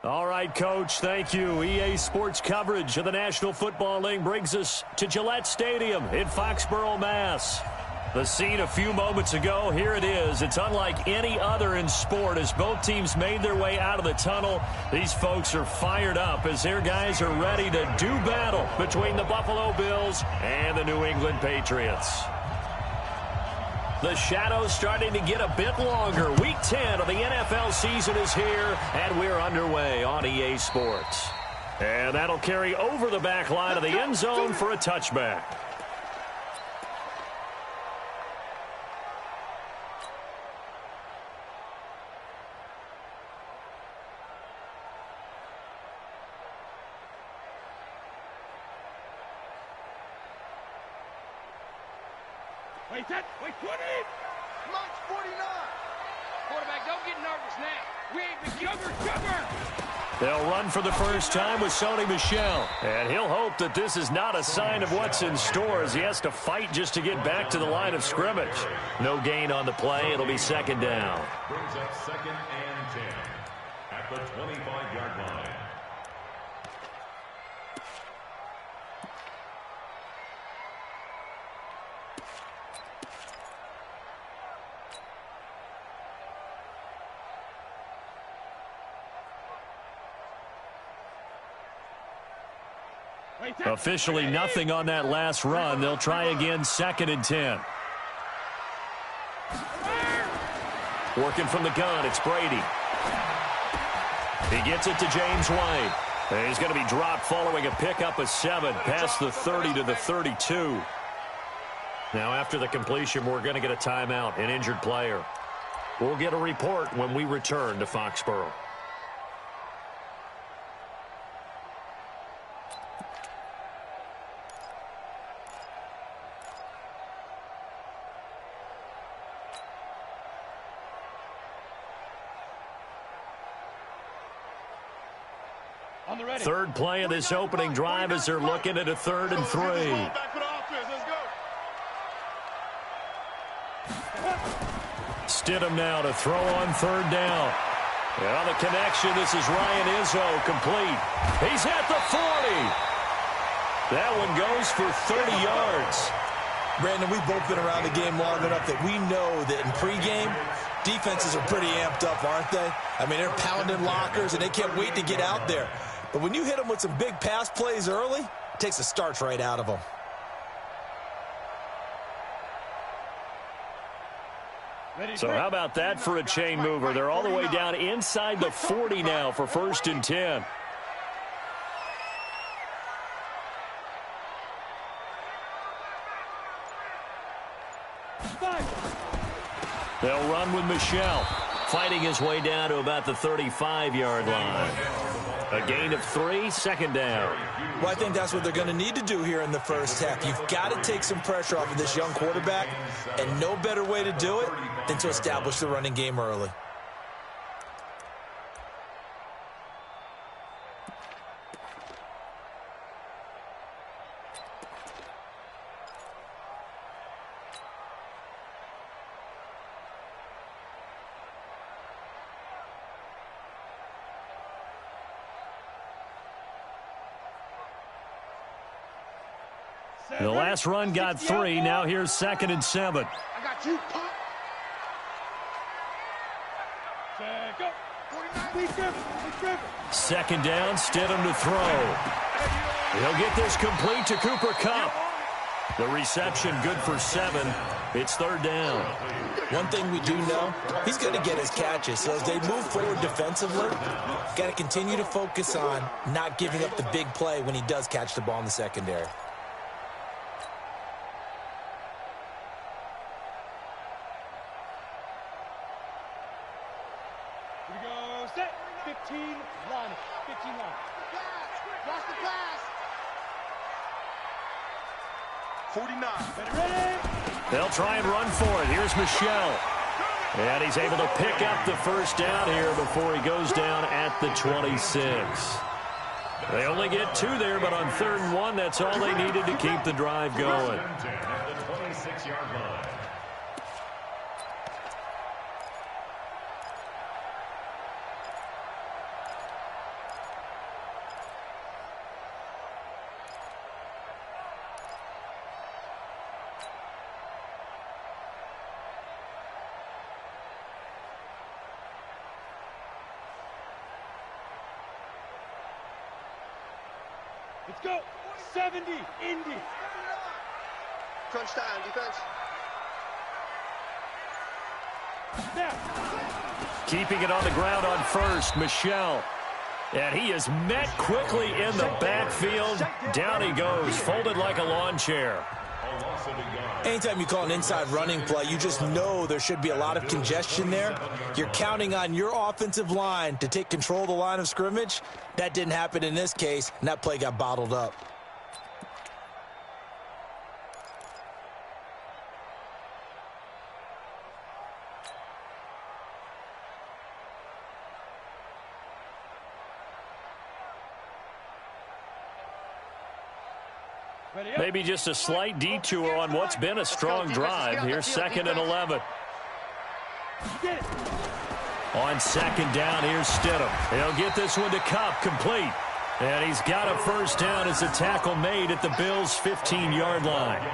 All right, Coach, thank you. EA Sports coverage of the National Football League brings us to Gillette Stadium in Foxborough, Mass. The scene a few moments ago, here it is. It's unlike any other in sport as both teams made their way out of the tunnel. These folks are fired up as their guys are ready to do battle between the Buffalo Bills and the New England Patriots. The shadow's starting to get a bit longer. Week 10 of the NFL season is here, and we're underway on EA Sports. And that'll carry over the back line of the end zone for a touchback. Wait, 20! Launch 49! Quarterback, don't get nervous now. We ain't been sugar! They'll run for the first time with Sony Michel. And he'll hope that this is not a sign of what's in store as he has to fight just to get back to the line of scrimmage. No gain on the play. It'll be second down. Brings up 2nd and 10 at the 25-yard line. Officially nothing on that last run. They'll try again 2nd and 10. Working from the gun, it's Brady. He gets it to James White. And he's going to be dropped following a pickup of 7 past the 30 to the 32. Now after the completion, we're going to get a timeout, an injured player. We'll get a report when we return to Foxborough. Third play of this opening drive as they're looking at a 3rd and 3. Stidham now to throw on 3rd down. On the connection, this is Ryan Izzo, complete. He's at the 40. That one goes for 30 yards. Brandon, we've both been around the game long enough that we know that in pregame, defenses are pretty amped up, aren't they? I mean, they're pounding lockers, and they can't wait to get out there. But when you hit them with some big pass plays early, it takes the starch right out of them. So how about that for a chain mover? They're all the way down inside the 40 now for 1st and 10. They'll run with Michel, fighting his way down to about the 35-yard line. A gain of 3, 2nd down. Well, I think that's what they're going to need to do here in the first half. You've got to take some pressure off of this young quarterback, and no better way to do it than to establish the running game early. The last run got 3. Now here's 2nd and 7. I got you, pop. Second down, Stidham to throw. He'll get this complete to Cooper Kupp. The reception good for 7. It's 3rd down. One thing we do know, he's going to get his catches. So as they move forward defensively, got to continue to focus on not giving up the big play when he does catch the ball in the secondary. Here we go, set, 15, line, 15 line. Watch the pass. 49. Ready? They'll try and run for it. Here's Michel. And he's able to pick up the first down here before he goes down at the 26. They only get 2 there, but on 3rd and 1, that's all they needed to keep the drive going. At the 26-yard line. Let's go. 70, Indy. Crunch time, defense. Now. Keeping it on the ground on first, Michelle. And he is met quickly in the backfield. Down he goes, folded like a lawn chair. Anytime you call an inside running play, you just know there should be a lot of congestion there. You're counting on your offensive line to take control of the line of scrimmage. That didn't happen in this case, and that play got bottled up. Maybe just a slight detour on what's been a strong drive. Here's 2nd and 11. On 2nd down, here's Stidham. He'll get this one to Cup, complete. And he's got a first down as a tackle made at the Bills' 15-yard line.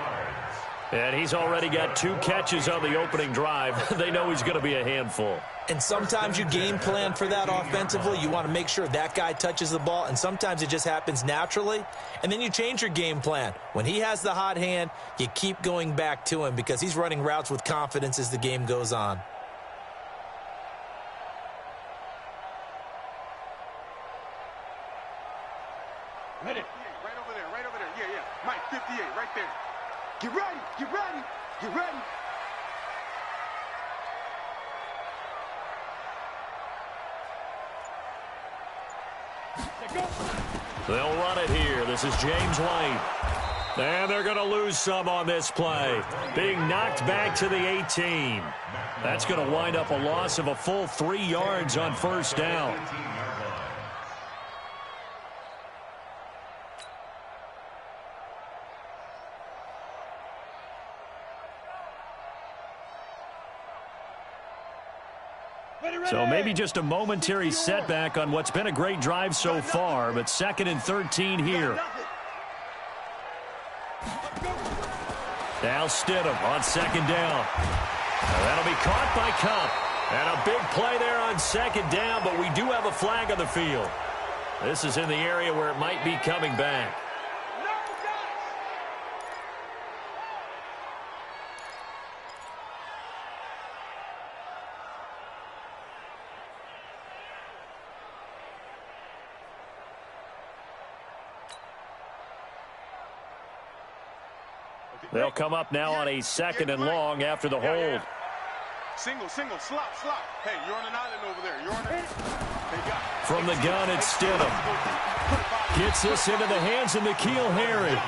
And he's already got 2 catches on the opening drive. They know he's going to be a handful. And sometimes you game plan for that offensively. You want to make sure that guy touches the ball, and sometimes it just happens naturally. And then you change your game plan. When he has the hot hand, you keep going back to him because he's running routes with confidence as the game goes on. Ready. Right over there, right over there. Yeah, yeah. Mike, 58, right there. Get ready, get ready, get ready. They'll run it here. This is James White. And they're going to lose some on this play. Being knocked back to the 18. That's going to wind up a loss of a full 3 yards on first down. So maybe just a momentary setback on what's been a great drive so far, but 2nd and 13 here. Now Stidham on 2nd down. That'll be caught by Cup. And a big play there on 2nd down, but we do have a flag on the field. This is in the area where it might be coming back. They'll come up now on a 2nd and long after the hold. Single, slop. Hey, you're on an island over there. You're on a... Hey, got it. From the gun, it's Stidham. Gets this into the hands of N'Keal Harry.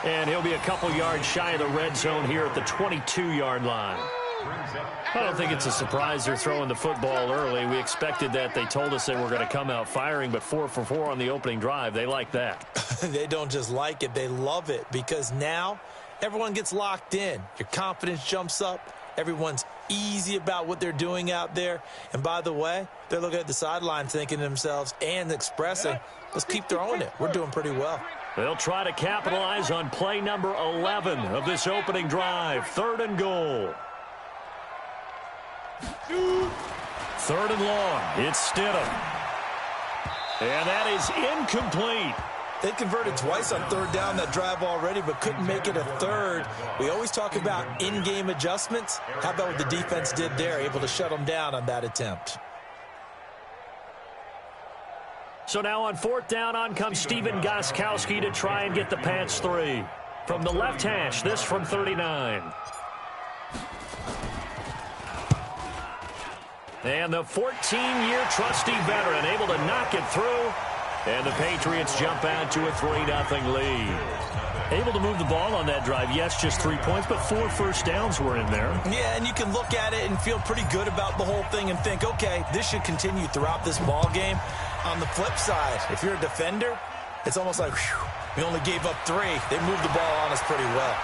And he'll be a couple yards shy of the red zone here at the 22-yard line. I don't think it's a surprise they're throwing the football early. We expected that. They told us they were going to come out firing, but 4 for 4 on the opening drive. They like that. They don't just like it. They love it because now everyone gets locked in. Your confidence jumps up. Everyone's easy about what they're doing out there. And by the way, they're looking at the sideline thinking to themselves and expressing, let's keep throwing it. We're doing pretty well. They'll try to capitalize on play number 11 of this opening drive. 3rd and goal. 3rd and long. It's Stidham. And that is incomplete. They converted twice on 3rd down that drive already, but couldn't make it a 3rd. We always talk about in-game adjustments. How about what the defense did there, able to shut them down on that attempt? So now on 4th down, on comes Stephen Gostkowski to try and get the Pats 3. From the left hash, this from 39. And the 14-year trusty veteran able to knock it through. And the Patriots jump out to a 3-0 lead. Able to move the ball on that drive. Yes, just 3 points, but 4 first downs were in there. Yeah, and you can look at it and feel pretty good about the whole thing and think, okay, this should continue throughout this ball game. On the flip side, if you're a defender, it's almost like, whew, we only gave up 3. They moved the ball on us pretty well.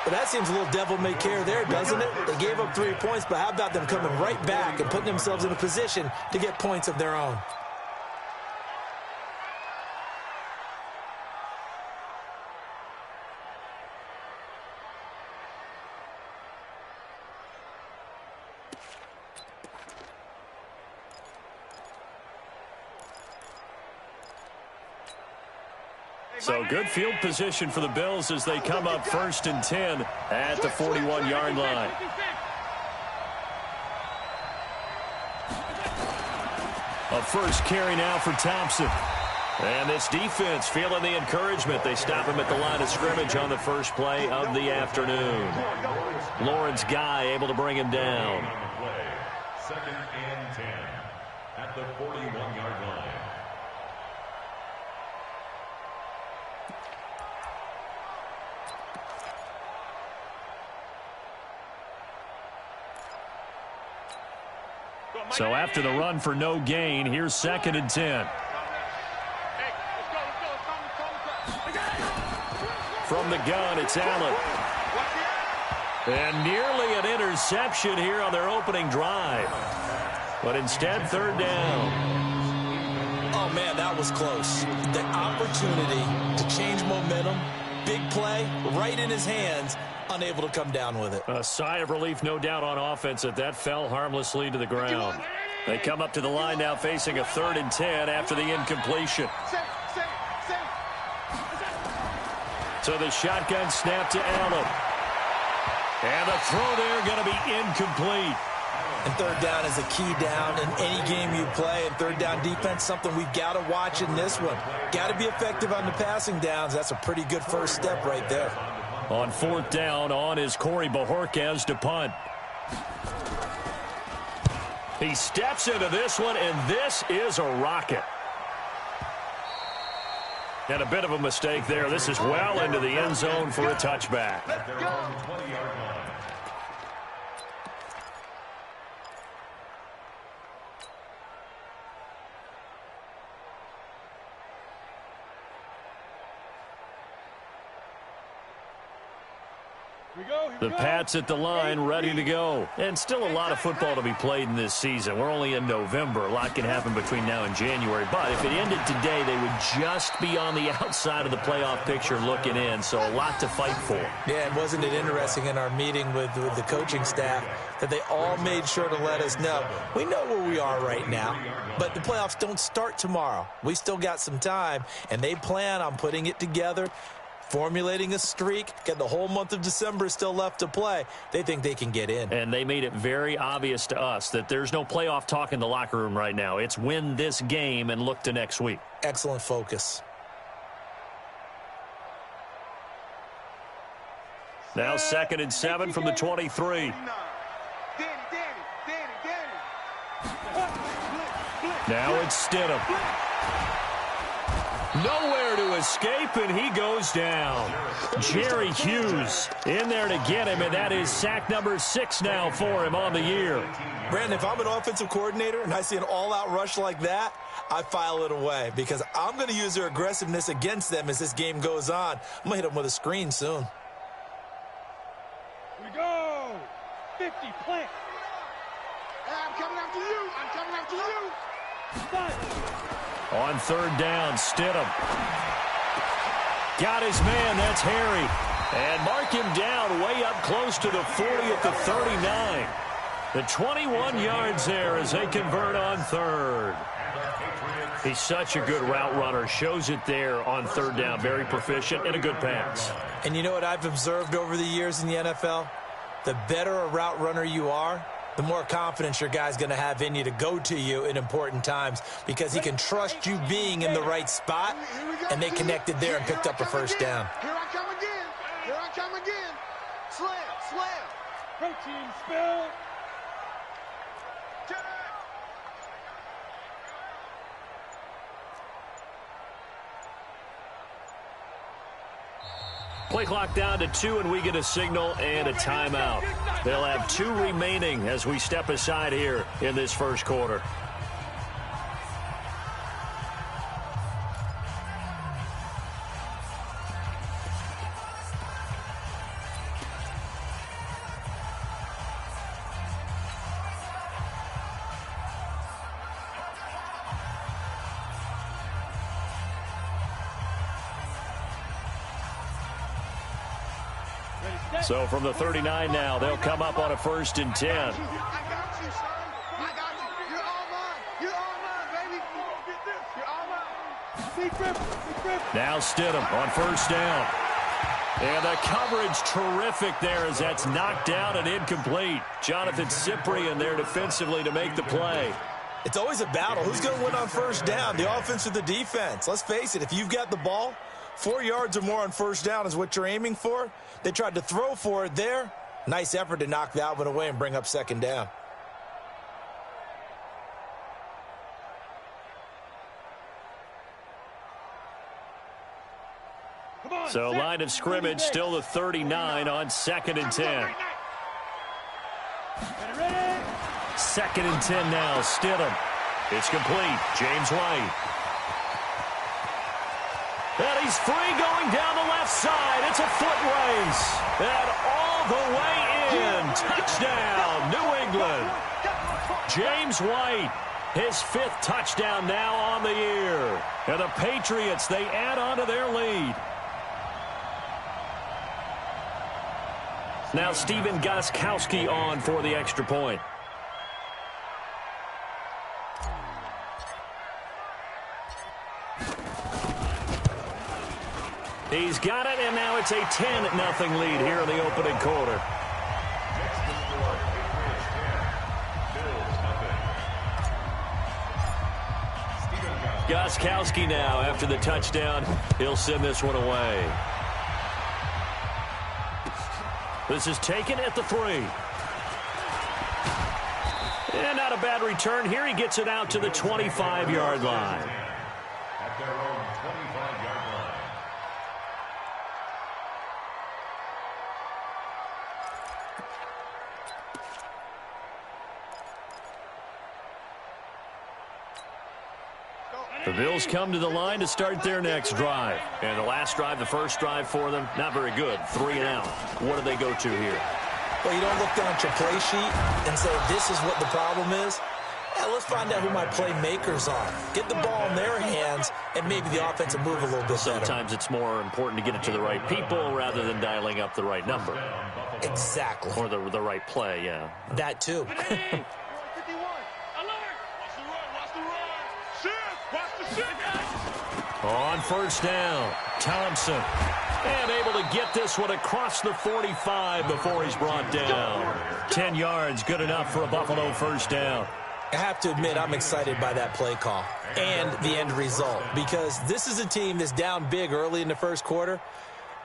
But that seems a little devil-may-care there, doesn't it? They gave up 3 points, but how about them coming right back and putting themselves in a position to get points of their own? So good field position for the Bills as they come up 1st and 10 at the 41-yard line. A first carry now for Thompson. And this defense feeling the encouragement. They stop him at the line of scrimmage on the first play of the afternoon. Lawrence Guy able to bring him down. 2nd and 10 at the 41-yard line. So after the run for no gain, here's 2nd and 10. From the gun, it's Allen. And nearly an interception here on their opening drive. But instead, 3rd down. Oh, man, that was close. The opportunity to change momentum, big play, right in his hands, unable to come down with it. A sigh of relief, no doubt, on offense that fell harmlessly to the ground. They come up to the line now facing a 3rd and 10 after the incompletion. So the shotgun snap to Allen. And the throw there going to be incomplete. And 3rd down is a key down in any game you play. And 3rd down defense, something we've got to watch in this one. Got to be effective on the passing downs. That's a pretty good first step right there. On 4th down, on is Corey Bojorquez to punt. He steps into this one, and this is a rocket. And a bit of a mistake there. This is well into the end zone for a touchback. The Pats at the line, ready to go. And still a lot of football to be played in this season. We're only in November. A lot can happen between now and January. But if it ended today, they would just be on the outside of the playoff picture looking in. So a lot to fight for. Yeah, and wasn't it interesting in our meeting with the coaching staff that they all made sure to let us know, we know where we are right now, but the playoffs don't start tomorrow. We still got some time, and they plan on putting it together, formulating a streak, get the whole month of December still left to play. They think they can get in. And they made it very obvious to us that there's no playoff talk in the locker room right now. It's win this game and look to next week. Excellent focus. Now 2nd and 7 from the 23. Now it's Stidham. Nowhere to escape, and he goes down. Jerry Hughes in there to get him, and that is sack number 6 now for him on the year. Brandon, if I'm an offensive coordinator and I see an all-out rush like that, I file it away because I'm going to use their aggressiveness against them as this game goes on. I'm going to hit them with a screen soon. We go. 50, plant. Hey, I'm coming after you. I'm coming after you. On 3rd down, Stidham. Got his man, that's Harry. And mark him down way up close to the 40 at the 39. The 21 yards there as they convert on 3rd. He's such a good route runner. Shows it there on 3rd down. Very proficient and a good pass. And you know what I've observed over the years in the NFL? The better a route runner you are, the more confidence your guy's going to have in you to go to you in important times because he can trust you being in the right spot, and they connected there and picked up a first down. Here I come again. Here I come again. Slam, slam. Protein spill. Play clock down to 2, and we get a signal and a timeout. They'll have 2 remaining as we step aside here in this first quarter. So from the 39 now, they'll come up on a 1st and 10. I got you, son. I got you. You're all mine. You're all mine, baby. Get this. You're all mine. Now Stidham on first down. And the coverage terrific there as that's knocked down and incomplete. Jonathan Cyprien there defensively to make the play. It's always a battle. Who's going to win on first down, the offense or the defense? Let's face it, if you've got the ball, 4 yards or more on first down is what you're aiming for. They tried to throw for it there. Nice effort to knock that one away and bring up second down. So line of scrimmage still the 39 on 2nd and 10. 2nd and 10 now. Stidham. It's complete. James White. And he's free going down the left side. It's a foot race. And all the way in. Touchdown, New England. James White, his 5th touchdown now on the year. And the Patriots, they add on to their lead. Now Stephen Gostkowski on for the extra point. He's got it, and now it's a 10-0 lead here in the opening quarter. Gostkowski now after the touchdown. He'll send this one away. This is taken at the 3. And not a bad return here. He gets it out to the 25-yard line. At their own 25-yard line. The Bills come to the line to start their next drive. And the last drive, the first drive for them, not very good. 3 and out. What do they go to here? Well, you don't look down at your play sheet and say, this is what the problem is. Yeah, let's find out who my playmakers are. Get the ball in their hands, and maybe the offense will move a little bit better. Sometimes it's more important to get it to the right people rather than dialing up the right number. Exactly. Or the right play, yeah. That, too. On first down, Thompson. And able to get this one across the 45 before he's brought down. 10 yards, good enough for a Buffalo first down. I have to admit, I'm excited by that play call and the end result, because this is a team that's down big early in the first quarter,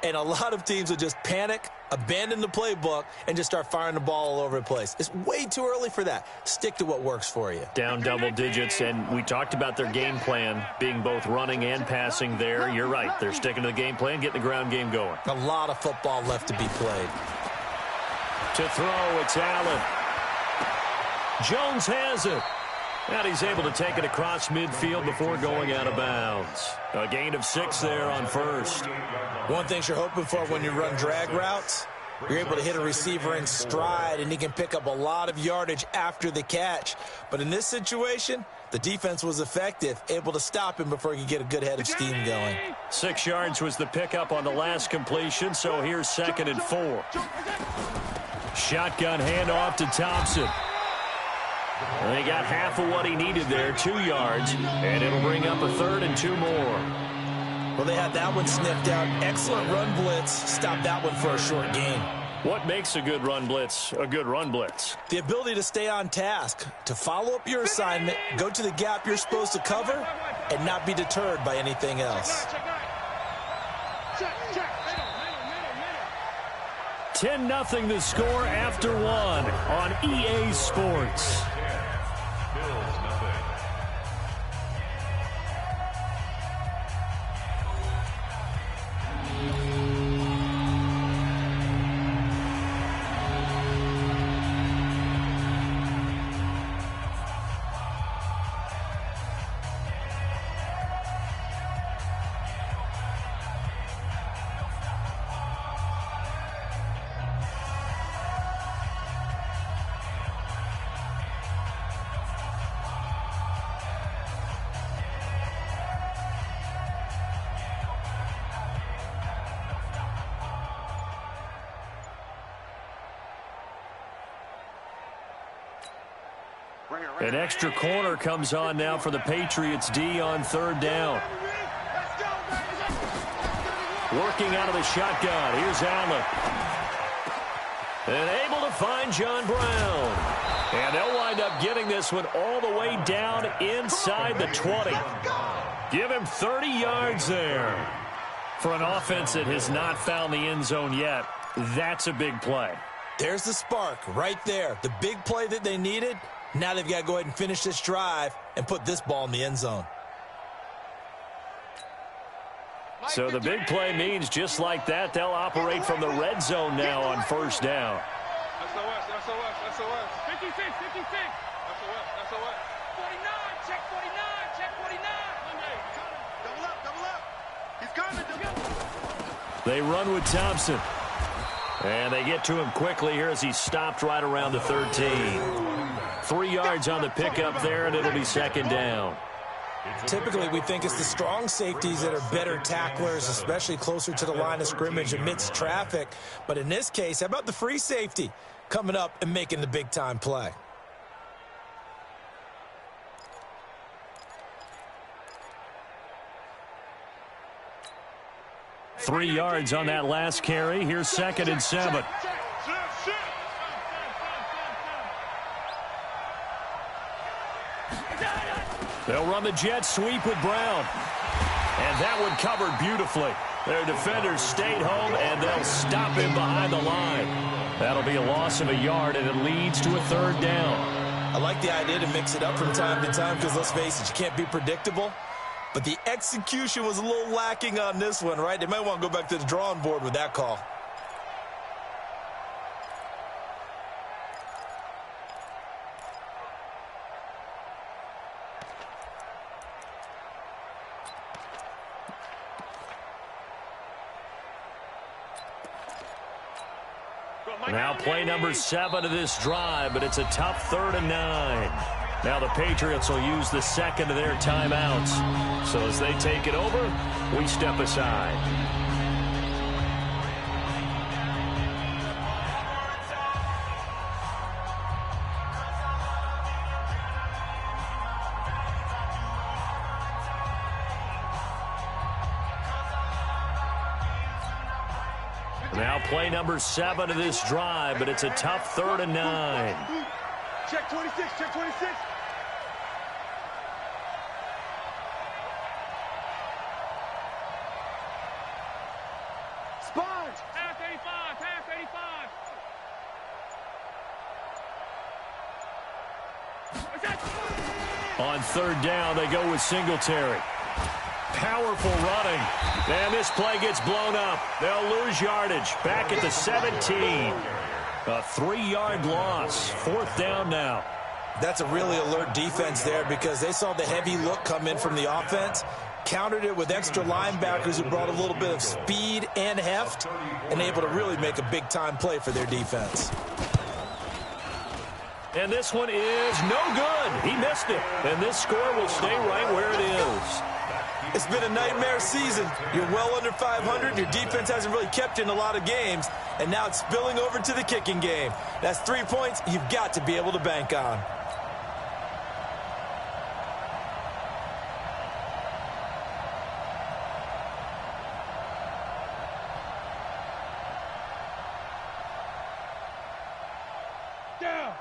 and a lot of teams will just panic, abandon the playbook, and just start firing the ball all over the place. It's way too early for that. Stick to what works for you. Down double digits, and we talked about their game plan being both running and passing there. You're right. They're sticking to the game plan, getting the ground game going. A lot of football left to be played. To throw, it's Allen. Jones has it. And he's able to take it across midfield before going out of bounds. A gain of 6 there on first. One thing you're hoping for when you run drag routes, you're able to hit a receiver in stride, and he can pick up a lot of yardage after the catch. But in this situation, the defense was effective, able to stop him before he could get a good head of steam going. 6 yards was the pickup on the last completion, so here's 2nd and 4. Shotgun handoff to Thompson. He got half of what he needed there, 2 yards, and it'll bring up a 3rd and 2 more. Well, they had that one sniffed out. Excellent run blitz. Stop that one for a short gain. What makes a good run blitz a good run blitz? The ability to stay on task, to follow up your assignment, go to the gap you're supposed to cover, and not be deterred by anything else. 10-0 the score after 1 on EA Sports. An extra corner comes on now for the Patriots D on 3rd down. Working out of the shotgun. Here's Allen. And able to find John Brown. And they'll wind up getting this one all the way down inside the 20. Give him 30 yards there. For an offense that has not found the end zone yet, that's a big play. There's the spark right there. The big play that they needed. Now they've got to go ahead and finish this drive and put this ball in the end zone. So the big play means just like that, they'll operate from the red zone now on first down. SOS. 56. SOS. 49. Check 49. Double up. He's coming. They run with Thompson. And they get to him quickly here as he stopped right around the 13. 3 yards on the pickup there, and it'll be second down. Typically, we think it's the strong safeties that are better tacklers, especially closer to the line of scrimmage amidst traffic. But in this case, how about the free safety coming up and making the big-time play? Three yards on that last carry. Here's second and 7. They'll run the jet sweep with Brown. And that one covered beautifully. Their defenders stayed home, and they'll stop him behind the line. That'll be a loss of a yard, and it leads to a third down. I like the idea to mix it up from time to time because, let's face it, you can't be predictable. But the execution was a little lacking on this one, right? They might want to go back to the drawing board with that call. Now play number 7 of this drive, but it's a tough 3rd and 9. Now the Patriots will use the second of their timeouts. So as they take it over, we step aside. Now play number 7 of this drive, but it's a tough 3rd and 9. Check 26. Sponge. Pass 85. On 3rd down, they go with Singletary. Powerful running. And this play gets blown up. They'll lose yardage. Back at the 17. A 3-yard loss. 4th down now. That's a really alert defense there because they saw the heavy look come in from the offense, countered it with extra linebackers who brought a little bit of speed and heft, and able to really make a big-time play for their defense. And this one is no good. He missed it. And this score will stay right where it is. It's been a nightmare season. You're well under 500. Your defense hasn't really kept you in a lot of games. And now it's spilling over to the kicking game. That's 3 points you've got to be able to bank on.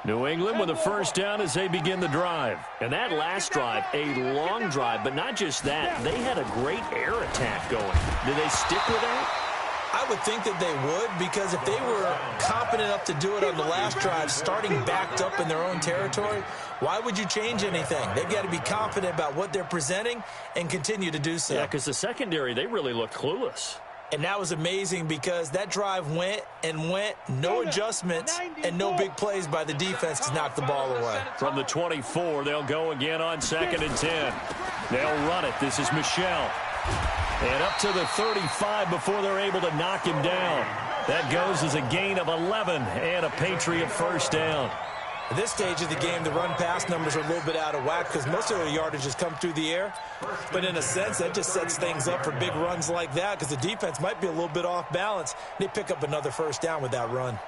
New England with a first down as they begin the drive. And that last drive, a long drive, but not just that. They had a great air attack going. Did they stick with that? I would think that they would, because if they were confident enough to do it on the last drive, starting backed up in their own territory, why would you change anything? They've got to be confident about what they're presenting and continue to do so. Yeah, because the secondary, they really looked clueless. And that was amazing because that drive went and went, no adjustments, and no big plays by the defense to knock the ball away. From the 24, they'll go again on 2nd and 10. They'll run it. This is Michel. And up to the 35 before they're able to knock him down. That goes as a gain of 11 and a Patriot first down. At this stage of the game, the run-pass numbers are a little bit out of whack because most of their yardage has come through the air. But in a sense, that just sets things up for big runs like that because the defense might be a little bit off balance. They pick up another first down with that run.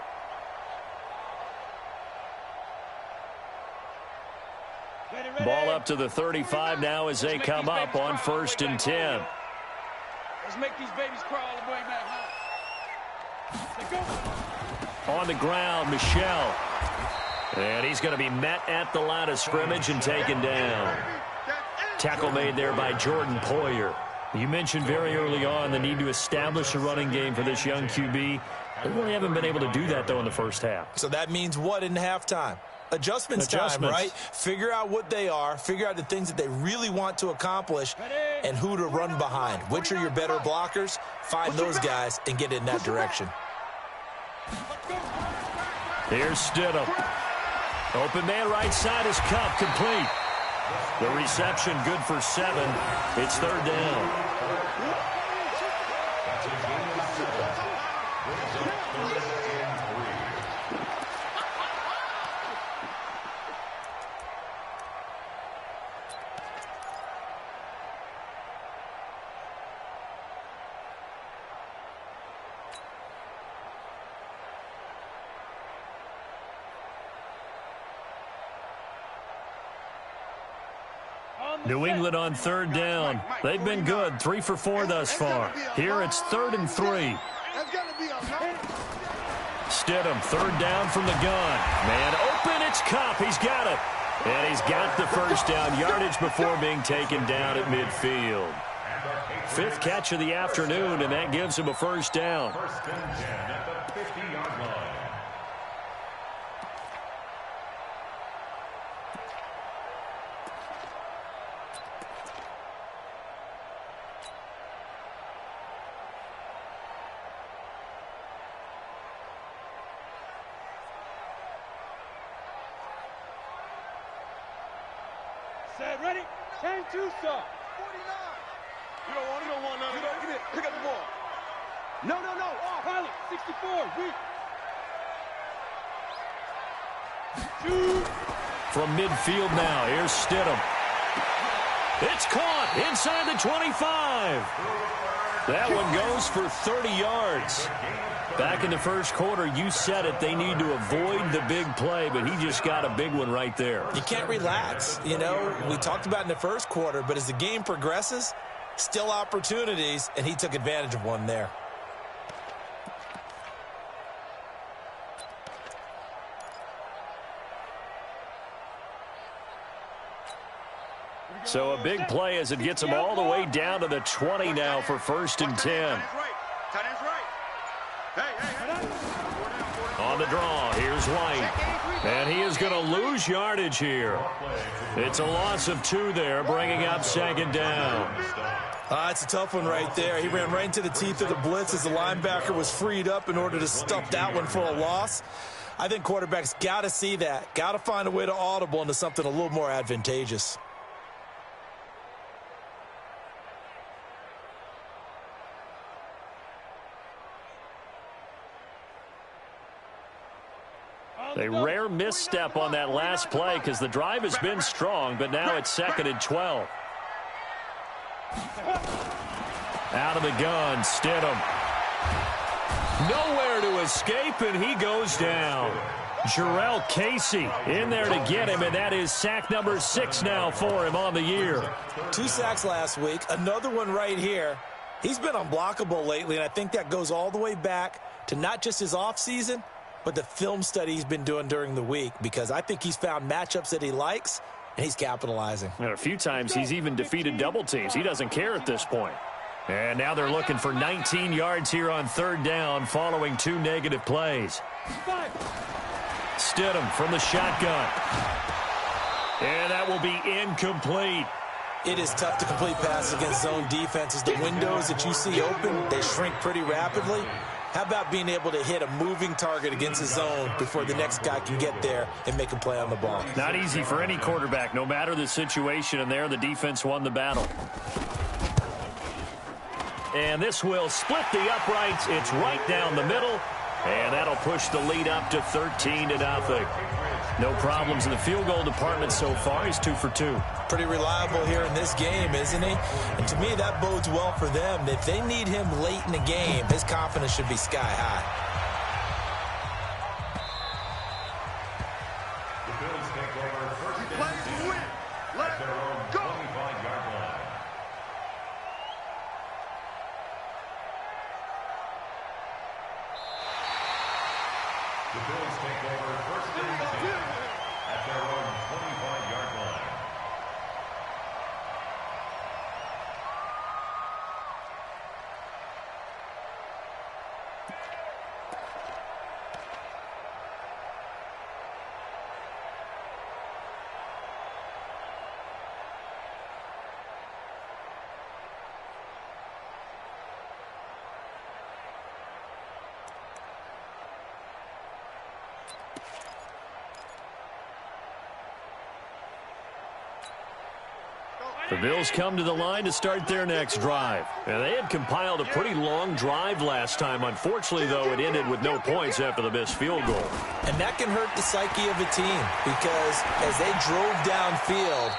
Ball up to the 35 now as they come up on 1st and 10. Let's make these babies crawl all the way back home. Let's go. On the ground, Michel. And he's going to be met at the line of scrimmage and taken down. Tackle made there by Jordan Poyer. You mentioned very early on the need to establish a running game for this young QB. They really haven't been able to do that, though, in the first half. So that means what in halftime? Adjustments time, right? Figure out what they are, figure out the things that they really want to accomplish, and who to run behind. Which are your better blockers? Find those guys and get in that direction. Here's Stidham. Open man right side is Cup, complete. The reception good for 7. It's third down. New England on third down. They've been good, 3 for 4 thus far. Here it's 3rd and 3. Stidham, third down from the gun. Man open, it's Cup. He's got it. And he's got the first down yardage before being taken down at midfield. 5th catch of the afternoon, and that gives him a first down. First and 10 at the 50-yard line. Set, ready? Change to stop. 49. You don't want none of that. Get it. Pick up the ball. No. Oh, pilot, 64, weak. 2. From midfield now, here's Stidham. It's caught inside the 25. That one goes for 30 yards. Back in the first quarter, you said it, they need to avoid the big play, but he just got a big one right there. You can't relax. You know, we talked about in the first quarter, but as the game progresses, still opportunities, and he took advantage of one there. So a big play as it gets him all the way down to the 20 now for 1st and 10. Tight end's right. Hey. On the draw, here's White. And he is going to lose yardage here. It's a loss of 2 there, bringing up 2nd down. It's a tough one right there. He ran right into the teeth of the blitz as the linebacker was freed up in order to stuff that one for a loss. I think quarterbacks got to see that. Got to find a way to audible into something a little more advantageous. A rare misstep on that last play because the drive has been strong, but now it's 2nd and 12. Out of the gun, Stidham. Nowhere to escape, and he goes down. Jarrell Casey in there to get him, and that is sack number 6 now for him on the year. 2 sacks last week, another one right here. He's been unblockable lately, and I think that goes all the way back to not just his offseason, but the film study he's been doing during the week, because I think he's found matchups that he likes, and he's capitalizing. And a few times he's even defeated double teams. He doesn't care at this point. And now they're looking for 19 yards here on 3rd down following 2 negative plays. Stidham from the shotgun. And that will be incomplete. It is tough to complete passes against zone defenses. The windows that you see open, they shrink pretty rapidly. How about being able to hit a moving target against the zone before the next guy can get there and make a play on the ball? Not easy for any quarterback, no matter the situation, and there the defense won the battle. And this will split the uprights. It's right down the middle, and that'll push the lead up to 13-0. No problems in the field goal department so far. He's 2 for 2. Pretty reliable here in this game, isn't he? And to me, that bodes well for them. If they need him late in the game, his confidence should be sky high. The Bills take over 1st and 10 at their own 25-yard line. The Bills take over first and 10 at their own 25-yard line. The Bills come to the line to start their next drive. And they had compiled a pretty long drive last time. Unfortunately, though, it ended with no points after the missed field goal. And that can hurt the psyche of a team because as they drove downfield,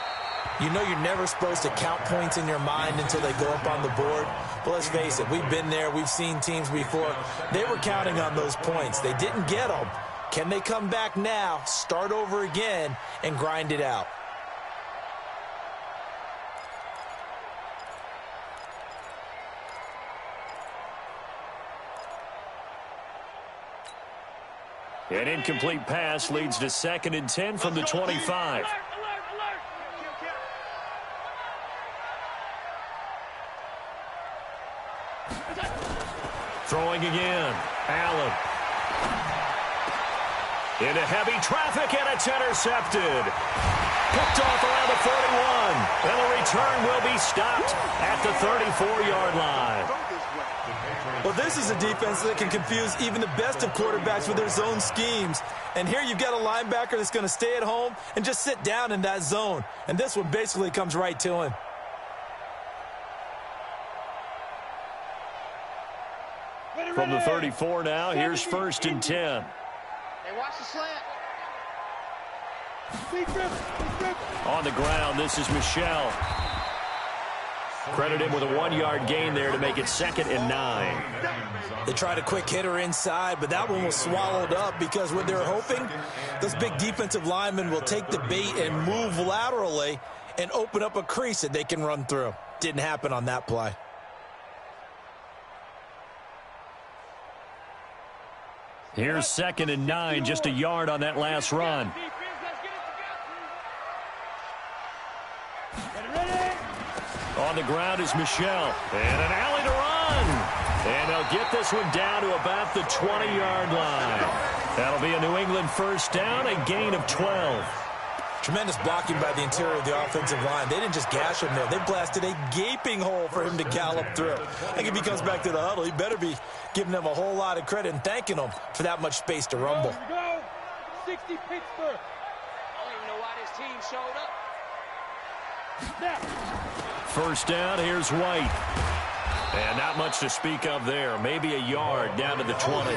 you know you're never supposed to count points in your mind until they go up on the board. But let's face it, we've been there. We've seen teams before. They were counting on those points. They didn't get them. Can they come back now, start over again, and grind it out? An incomplete pass leads to 2nd and 10 from the 25. Throwing again. Allen. Into heavy traffic, and it's intercepted. Picked off around the 41. And the return will be stopped at the 34-yard line. Well, this is a defense that can confuse even the best of quarterbacks with their zone schemes. And here you've got a linebacker that's going to stay at home and just sit down in that zone. And this one basically comes right to him. From the 34 now, here's 1st and 10. Hey, watch the slant. On the ground, this is Michel. Credit him with a 1-yard gain there to make it 2nd and 9. They tried a quick hitter inside, but that one was swallowed up because what they're hoping, those big defensive linemen will take the bait and move laterally and open up a crease that they can run through. Didn't happen on that play. Here's 2nd and 9, just a yard on that last run. On the ground is Michel. And an alley to run. And they'll get this one down to about the 20-yard line. That'll be a New England first down, a gain of 12. Tremendous blocking by the interior of the offensive line. They didn't just gash him there. They blasted a gaping hole for him to gallop through. I think if he comes back to the huddle, he better be giving them a whole lot of credit and thanking them for that much space to rumble. Here we go. 60 Pittsburgh. I don't even know why this team showed up. First down, here's White. And not much to speak of there. Maybe a yard down to the 20.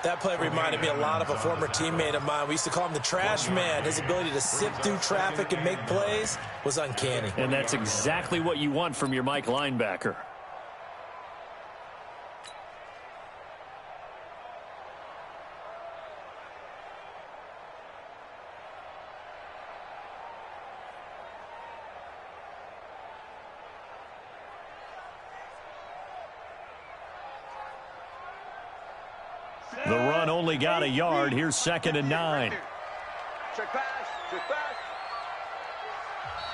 That play reminded me a lot of a former teammate of mine. We used to call him the trash man. His ability to sift through traffic and make plays was uncanny. And that's exactly what you want from your Mike linebacker. The run only got a yard. Here's 2nd and 9. Check pass. Check pass.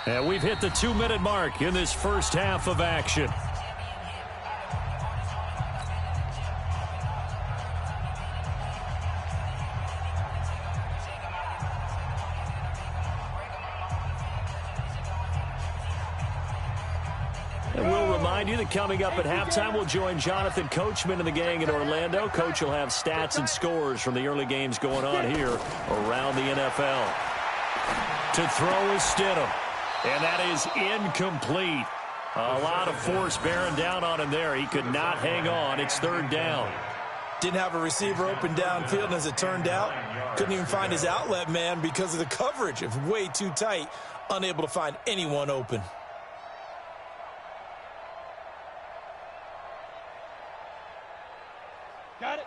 And we've hit the 2-minute mark in this first half of action. And we'll remind you that coming up at halftime, we'll join Jonathan Coachman and the gang in Orlando. Coach will have stats and scores from the early games going on here around the NFL. To throw is Stidham. And that is incomplete. A lot of force bearing down on him there. He could not hang on. It's 3rd down. Didn't have a receiver open downfield, and as it turned out, couldn't even find his outlet man because of the coverage. It was way too tight, unable to find anyone open.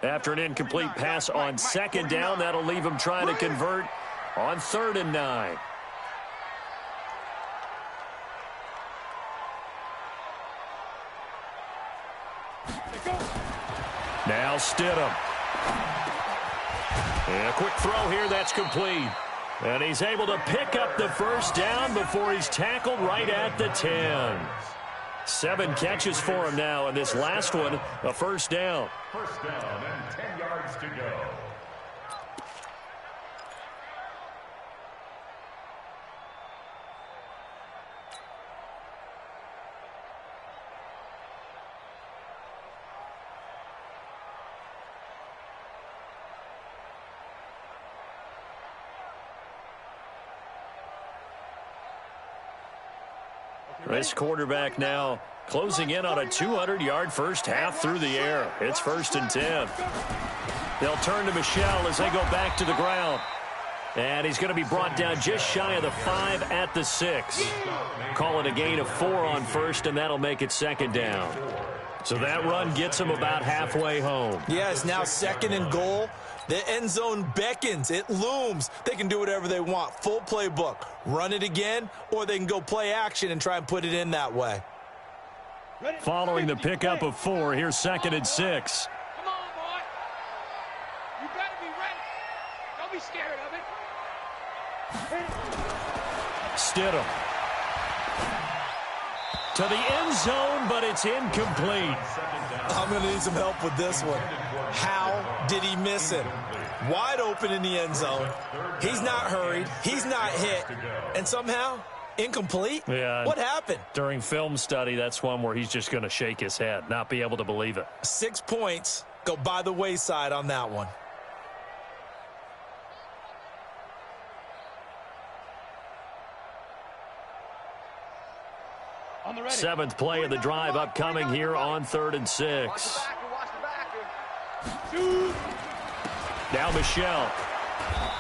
After an incomplete pass on 2nd down, that'll leave him trying to convert on 3rd and 9. Now Stidham. And a quick throw here, that's complete. And he's able to pick up the first down before he's tackled right at the 10. 7 catches for him now, and this last one, a first down. First down and 10 yards to go. This quarterback now closing in on a 200-yard first half through the air. It's 1st and 10. They'll turn to Michel as they go back to the ground. And he's going to be brought down just shy of the 5 at the 6. Call it a gain of 4 on first, and that'll make it 2nd down. So that run gets him about halfway home. Yeah, it's now 2nd and goal. The end zone beckons. It looms. They can do whatever they want. Full playbook. Run it again, or they can go play action and try and put it in that way. Following the pickup of 4, here's 2nd and 6. Come on, boy. You better be ready. Don't be scared of it. Stidham. To the end zone, but it's incomplete. I'm going to need some help with this one. How did he miss it? Wide open in the end zone. He's not hurried. He's not hit. And somehow, incomplete? Yeah. What happened? During film study, that's one where he's just going to shake his head, not be able to believe it. 6 points go by the wayside on that one. On the ready. 7th play of the drive upcoming here on 3rd and 6. Now Michel.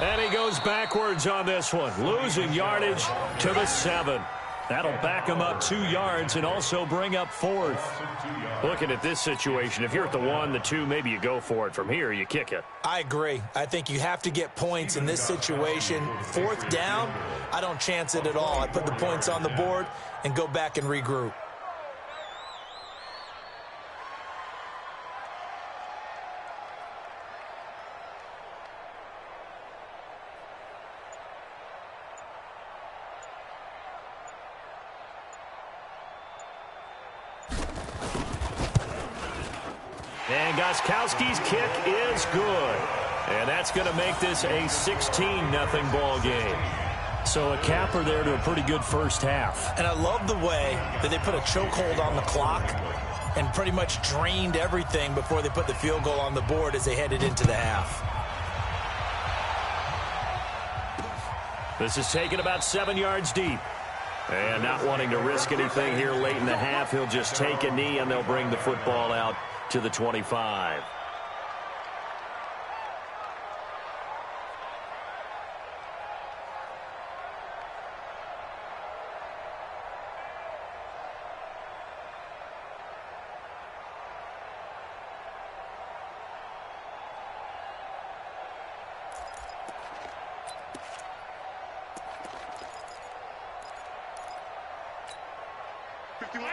And he goes backwards on this one, losing yardage to the 7. That'll back him up 2 yards and also bring up 4th. Looking at this situation, if you're at the 1, the 2, maybe you go for it. From here, you kick it. I agree. I think you have to get points in this situation. 4th down, I don't chance it at all. I put the points on the board and go back and regroup. And Gostkowski's kick is good. And that's going to make this a 16-0 ball game. So a capper there to a pretty good first half. And I love the way that they put a chokehold on the clock and pretty much drained everything before they put the field goal on the board as they headed into the half. This is taken about 7 yards deep. And not wanting to risk anything here late in the half, he'll just take a knee and they'll bring the football out to the 25.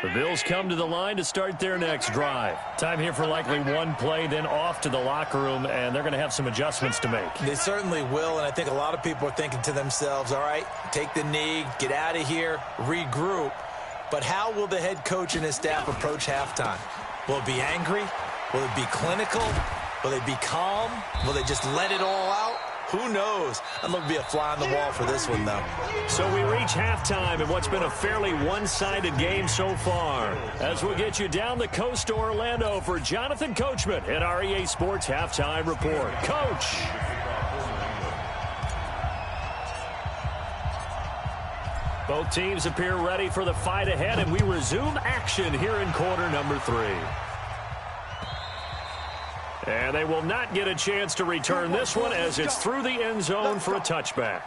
The Bills come to the line to start their next drive. Time here for likely one play, then off to the locker room, and they're going to have some adjustments to make. They certainly will, and I think a lot of people are thinking to themselves, all right, take the knee, get out of here, regroup. But how will the head coach and his staff approach halftime? Will it be angry? Will it be clinical? Will they be calm? Will they just let it all out? Who knows? I'd love to be a fly on the wall for this one, though. So we reach halftime in what's been a fairly one-sided game so far. As we'll get you down the coast to Orlando for Jonathan Coachman at our EA Sports Halftime Report. Coach! Both teams appear ready for the fight ahead, and we resume action here in quarter number 3. And they will not get a chance to return this one as it's through the end zone for a touchback.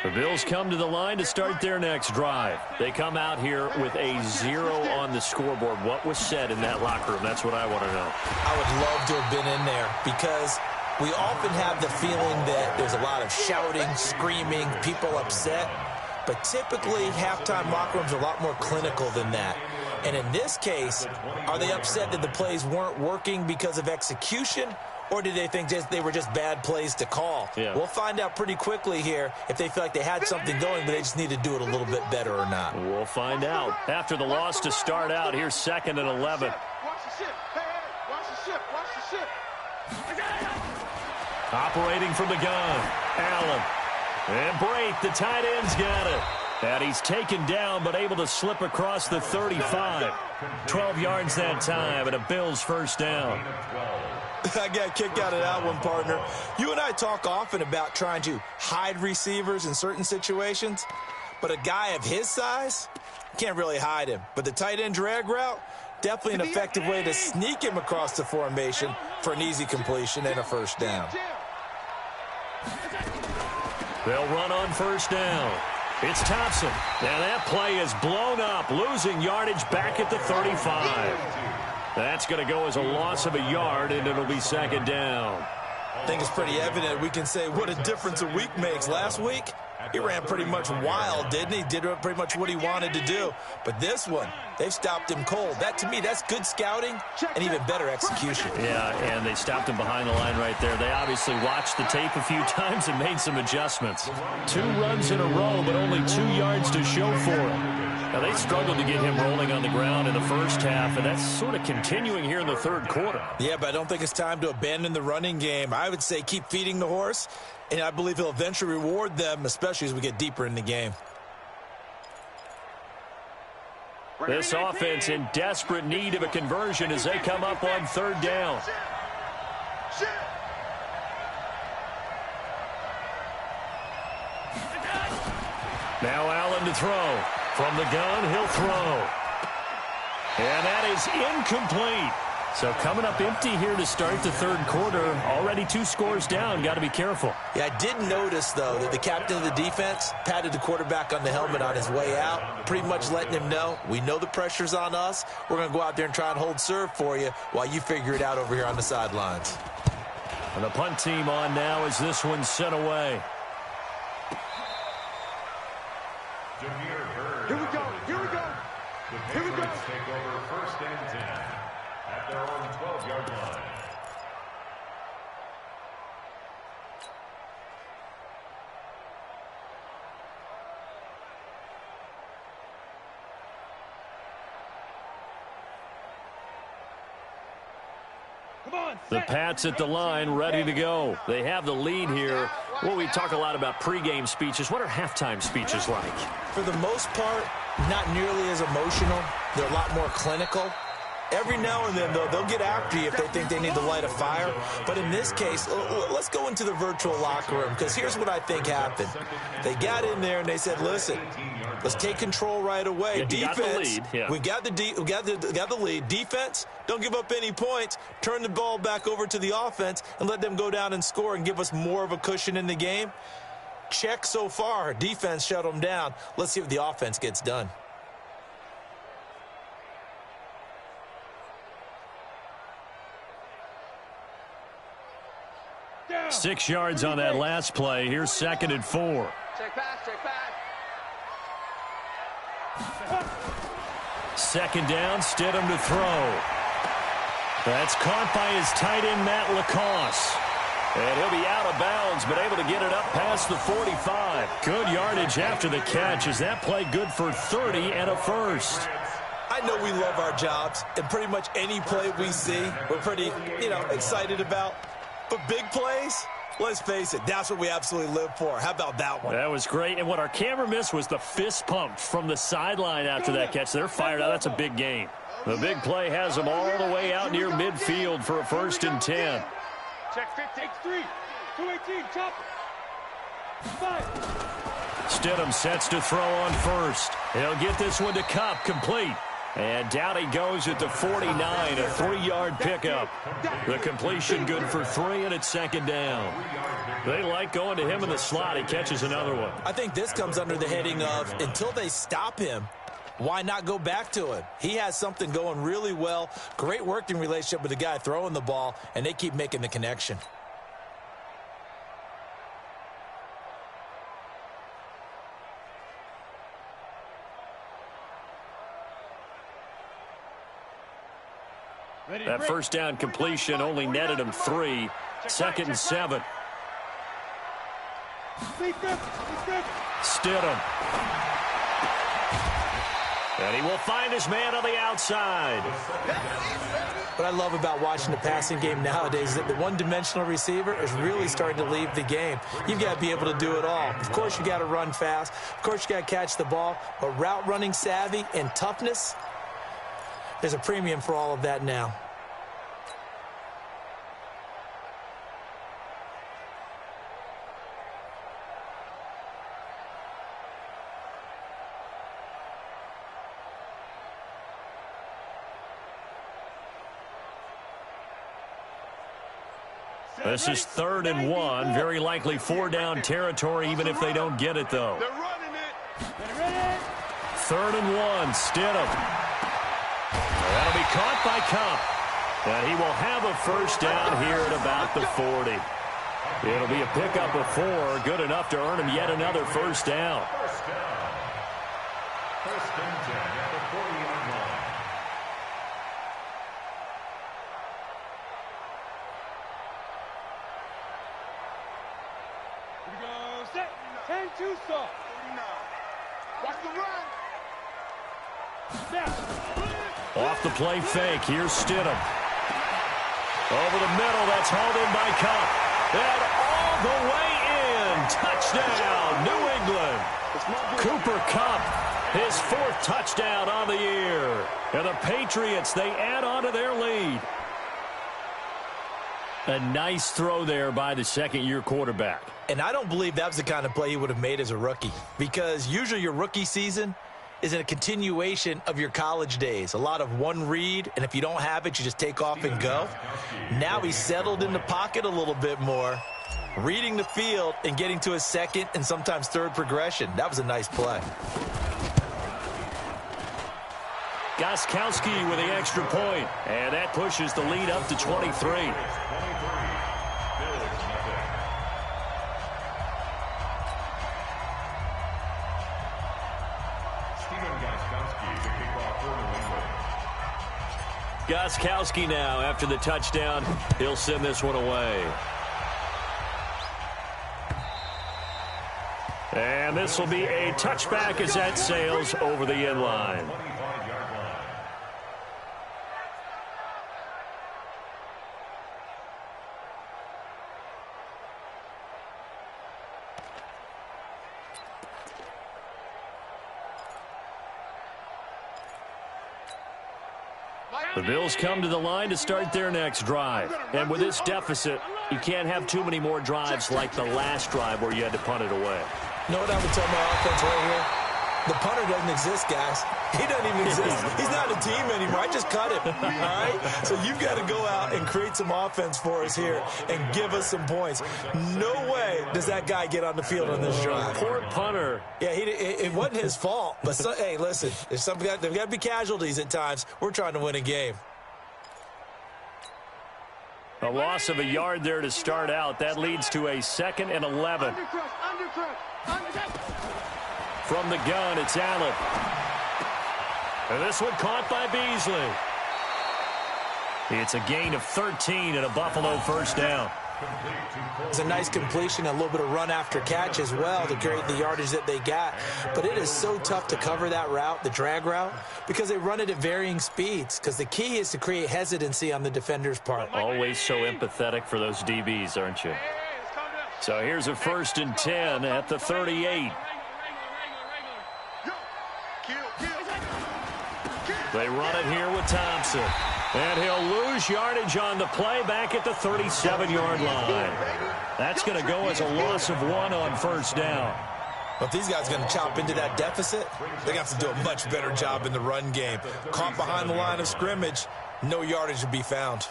The Bills come to the line to start their next drive. They come out here with a 0 on the scoreboard. What was said in that locker room? That's what I want to know. I would love to have been in there because we often have the feeling that there's a lot of shouting, screaming, people upset. but typically halftime locker rooms are a lot more clinical than that. And in this case, are they upset that the plays weren't working because of execution, or did they think they were just bad plays to call? Yeah. We'll find out pretty quickly here if they feel like they had something going, but they just need to do it a little bit better or not. We'll find out. After the loss to start out, here's 2nd and 11. Watch the ship. Hey, hey, watch the ship. Watch the ship. Operating from the gun, Allen. And Brate, the tight end's got it. And he's taken down, but able to slip across the 35. 12 yards that time, and a Bills first down. I got a kick out of that one, partner. You and I talk often about trying to hide receivers in certain situations, but a guy of his size, can't really hide him. But the tight end drag route, definitely an effective way to sneak him across the formation for an easy completion and a first down. They'll run on first down. It's Thompson. And that play is blown up, losing yardage back at the 35. That's going to go as a loss of a yard, and it'll be 2nd down. I think it's pretty evident. We can say what a difference a week makes. Last week, he ran pretty much wild, didn't he? Did pretty much what he wanted to do. But this one, they've stopped him cold. That, to me, that's good scouting and even better execution. Yeah, and they stopped him behind the line right there. They obviously watched the tape a few times and made some adjustments. 2 runs in a row, but only 2 yards to show for him. Now, they struggled to get him rolling on the ground in the first half, and that's sort of continuing here in the 3rd quarter. Yeah, but I don't think it's time to abandon the running game. I would say keep feeding the horse, and I believe he'll eventually reward them, especially as we get deeper in the game. This offense in desperate need of a conversion as they come up on 3rd down. Now Allen to throw. From the gun, he'll throw. And that is incomplete. So coming up empty here to start the 3rd quarter. Already 2 scores down. Got to be careful. Yeah, I did notice, though, that the captain of the defense patted the quarterback on the helmet on his way out, pretty much letting him know, we know the pressure's on us. We're going to go out there and try and hold serve for you while you figure it out over here on the sidelines. And the punt team on now as this one's sent away. Here we go. Here we go. Here we go. Take over 1st and 10 at their own 12-yard line. The Pats at the line, ready to go. They have the lead here. Well, we talk a lot about pregame speeches. What are halftime speeches like? For the most part, not nearly as emotional. They're a lot more clinical. Every now and then, though, they'll get after you if they think they need to light a fire. But in this case, let's go into the virtual locker room, because here's what I think happened. They got in there and they said, listen, let's take control right away. Yeah, Defense, we got the lead. Defense, don't give up any points. Turn the ball back over to the offense and let them go down and score and give us more of a cushion in the game. Check so far. Defense shut them down. Let's see if the offense gets done. 6 yards on that last play. Here's 2nd and 4. Check pass, check pass. 2nd down, Stidham to throw. That's caught by his tight end, Matt Lacoste. And he'll be out of bounds, but able to get it up past the 45. Good yardage after the catch. Is that play good for 30 and a first? I know we love our jobs, and pretty much any play we see, we're pretty, excited about. But big plays, let's face it, that's what we absolutely live for. How about that one? That was great. And what our camera missed was the fist pump from the sideline after that catch. They're fired out. That's a big gain. The big play has them all the way out near midfield for a 1st and 10. Check 15, 3, 218, chop. 5. Stidham sets to throw on first. He'll get this one to Cup, complete. And down he goes at the 49, a 3-yard pickup. The completion good for 3, and it's 2nd down. They like going to him in the slot. He catches another one. I think this comes under the heading of, until they stop him, why not go back to him? He has something going really well. Great working relationship with the guy throwing the ball, and they keep making the connection. That first down completion only netted him 3. 2nd and 7. Stidham. And he will find his man on the outside. What I love about watching the passing game nowadays is that the one-dimensional receiver is really starting to leave the game. You've got to be able to do it all. Of course, you got to run fast. Of course, you got to catch the ball. But route running savvy and toughness, there's a premium for all of that now. This is 3rd and 1. Very likely 4-down territory, even if they don't get it, though. They're running it. 3rd and 1. Stidham. That'll be caught by Cup. And he will have a first down here at about the 40. It'll be a pickup of 4. Good enough to earn him yet another first down. First and 10 at the 40-yard line. Here we go. Set. 10-2 stop. 49. Watch the run. Off the play fake. Here's Stidham. Over the middle. That's hauled in by Cup. And all the way in. Touchdown, New England. Cooper Kupp, his 4th touchdown on the year. And the Patriots, they add on to their lead. A nice throw there by the second-year quarterback. And I don't believe that was the kind of play he would have made as a rookie, because usually your rookie season is a continuation of your college days. A lot of one read, and if you don't have it, you just take off and go. Now he's settled in the pocket a little bit more, reading the field and getting to his 2nd and sometimes 3rd progression. That was a nice play. Gostkowski with the extra point, and that pushes the lead up to 23. Gostkowski now, after the touchdown, he'll send this one away. And this will be a touchback as that sails over the end line. The Bills come to the line to start their next drive. And with this deficit, you can't have too many more drives like the last drive where you had to punt it away. You know what I would tell my offense right here? The punter doesn't exist, guys. He doesn't even exist. He's not a team anymore. I just cut him, all right? So you've got to go out and create some offense for us here and give us some points. No way does that guy get on the field on this drive. Poor punter. Yeah, it wasn't his fault. But, hey, listen, there's there've got to be casualties at times. We're trying to win a game. A loss of a yard there to start out. That leads to a 2nd and 11. From the gun, it's Allen. And this one caught by Beasley. It's a gain of 13 and a Buffalo first down. It's a nice completion, a little bit of run after catch as well to create the yardage that they got. But it is so tough to cover that route, the drag route, because they run it at varying speeds. Because the key is to create hesitancy on the defender's part. Always so empathetic for those DBs, aren't you? So here's a 1st and 10 at the 38. They run it here with Thompson. And he'll lose yardage on the play back at the 37-yard line. That's going to go as a loss of 1 on first down. But if these guys are going to chop into that deficit, they're going to have to do a much better job in the run game. Caught behind the line of scrimmage, no yardage to be found.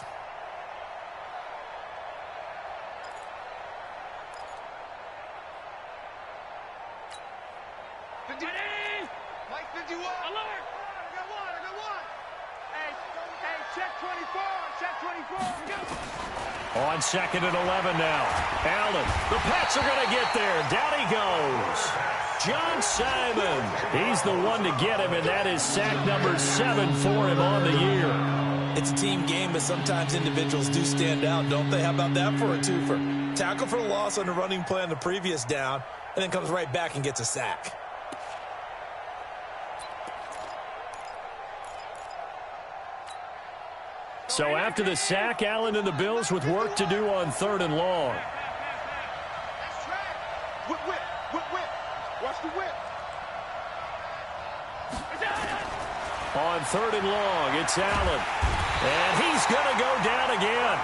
On 2nd and 11 now. Allen, the Pats are going to get there. Down he goes. John Simon. He's the one to get him, and that is sack number 7 for him on the year. It's a team game, but sometimes individuals do stand out, don't they? How about that for a twofer? Tackle for the loss on the running play on the previous down, and then comes right back and gets a sack. So after the sack, Allen and the Bills with work to do on 3rd and long. Whip, whip, whip, whip. Watch the whip. On 3rd and long, it's Allen. And he's going to go down again.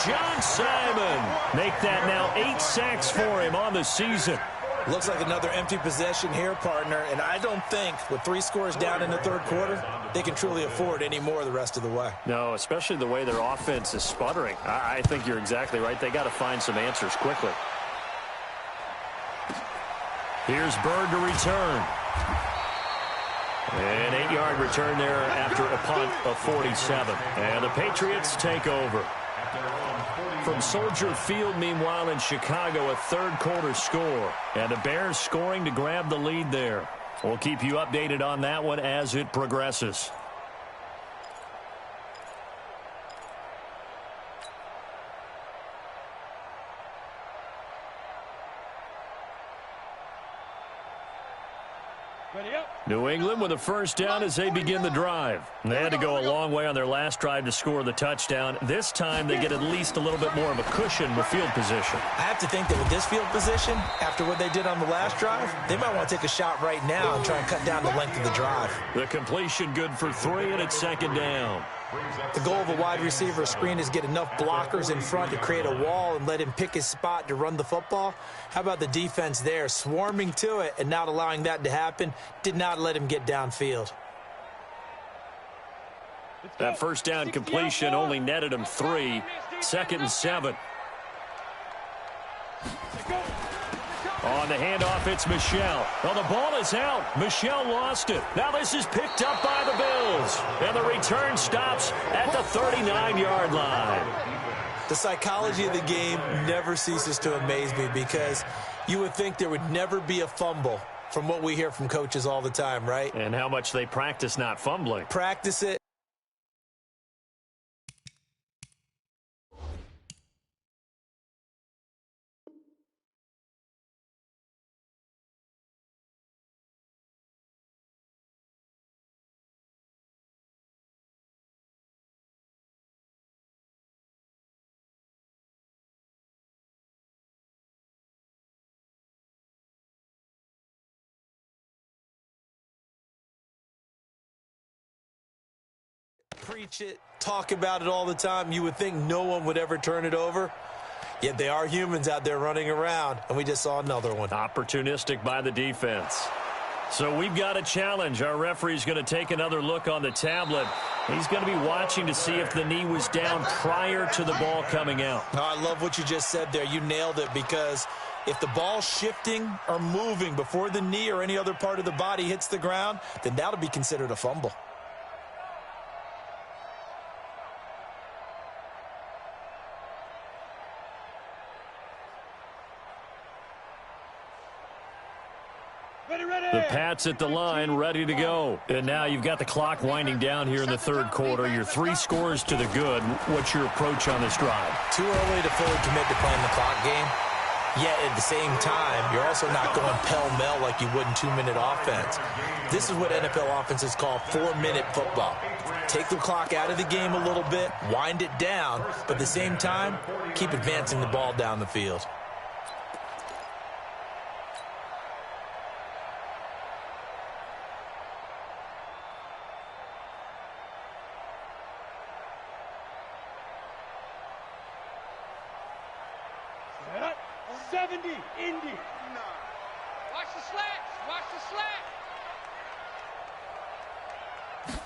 John Simon make that now 8 sacks for him on the season. Looks like another empty possession here, partner, and I don't think with 3 scores down in the 3rd quarter, they can truly afford any more the rest of the way. No, especially the way their offense is sputtering. I think you're exactly right. They got to find some answers quickly. Here's Bird to return. An 8-yard return there after a punt of 47. And the Patriots take over. From Soldier Field, meanwhile, in Chicago, a 3rd quarter score. And the Bears scoring to grab the lead there. We'll keep you updated on that one as it progresses. New England with a first down as they begin the drive. They had to go a long way on their last drive to score the touchdown. This time they get at least a little bit more of a cushion with field position. I have to think that with this field position, after what they did on the last drive, they might want to take a shot right now and try and cut down the length of the drive. The completion good for 3, and it's 2nd down. The goal of a wide receiver screen is get enough blockers in front to create a wall and let him pick his spot to run the football. How about the defense there, swarming to it and not allowing that to happen? Did not let him get downfield. That first down completion only netted him 3. 2nd and 7. On the handoff, it's Michel. Well, the ball is out. Michel lost it. Now this is picked up by the Bills. And the return stops at the 39-yard line. The psychology of the game never ceases to amaze me because you would think there would never be a fumble from what we hear from coaches all the time, right? And how much they practice not fumbling. Practice it. Preach it, talk about it all the time. You would think no one would ever turn it over. Yet they are humans out there running around, and we just saw another one. Opportunistic by the defense. So we've got a challenge. Our referee's going to take another look on the tablet. He's going to be watching to see if the knee was down prior to the ball coming out. Oh, I love what you just said there. You nailed it, because if the ball's shifting or moving before the knee or any other part of the body hits the ground, then that'll be considered a fumble. The Pats at the line, ready to go. And now you've got the clock winding down here in the 3rd quarter. Your 3 scores to the good. What's your approach on this drive? Too early to fully commit to playing the clock game. Yet at the same time, you're also not going pell-mell like you would in 2-minute offense. This is what NFL offenses call 4-minute football. Take the clock out of the game a little bit, wind it down, but at the same time, keep advancing the ball down the field. Watch the slats. Watch the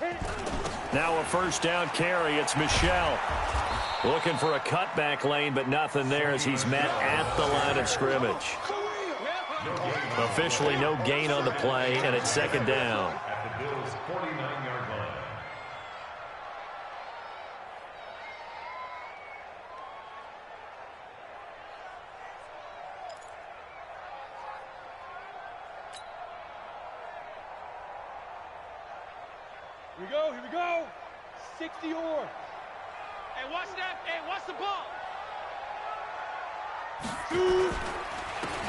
slats. Now a first down carry. It's Michel. Looking for a cutback lane, but nothing there as he's met at the line of scrimmage. Officially no gain on the play, and it's 2nd down. At the Bills' 49-yard line. Here we go. 60 or. Hey, watch that. Hey, watch the ball.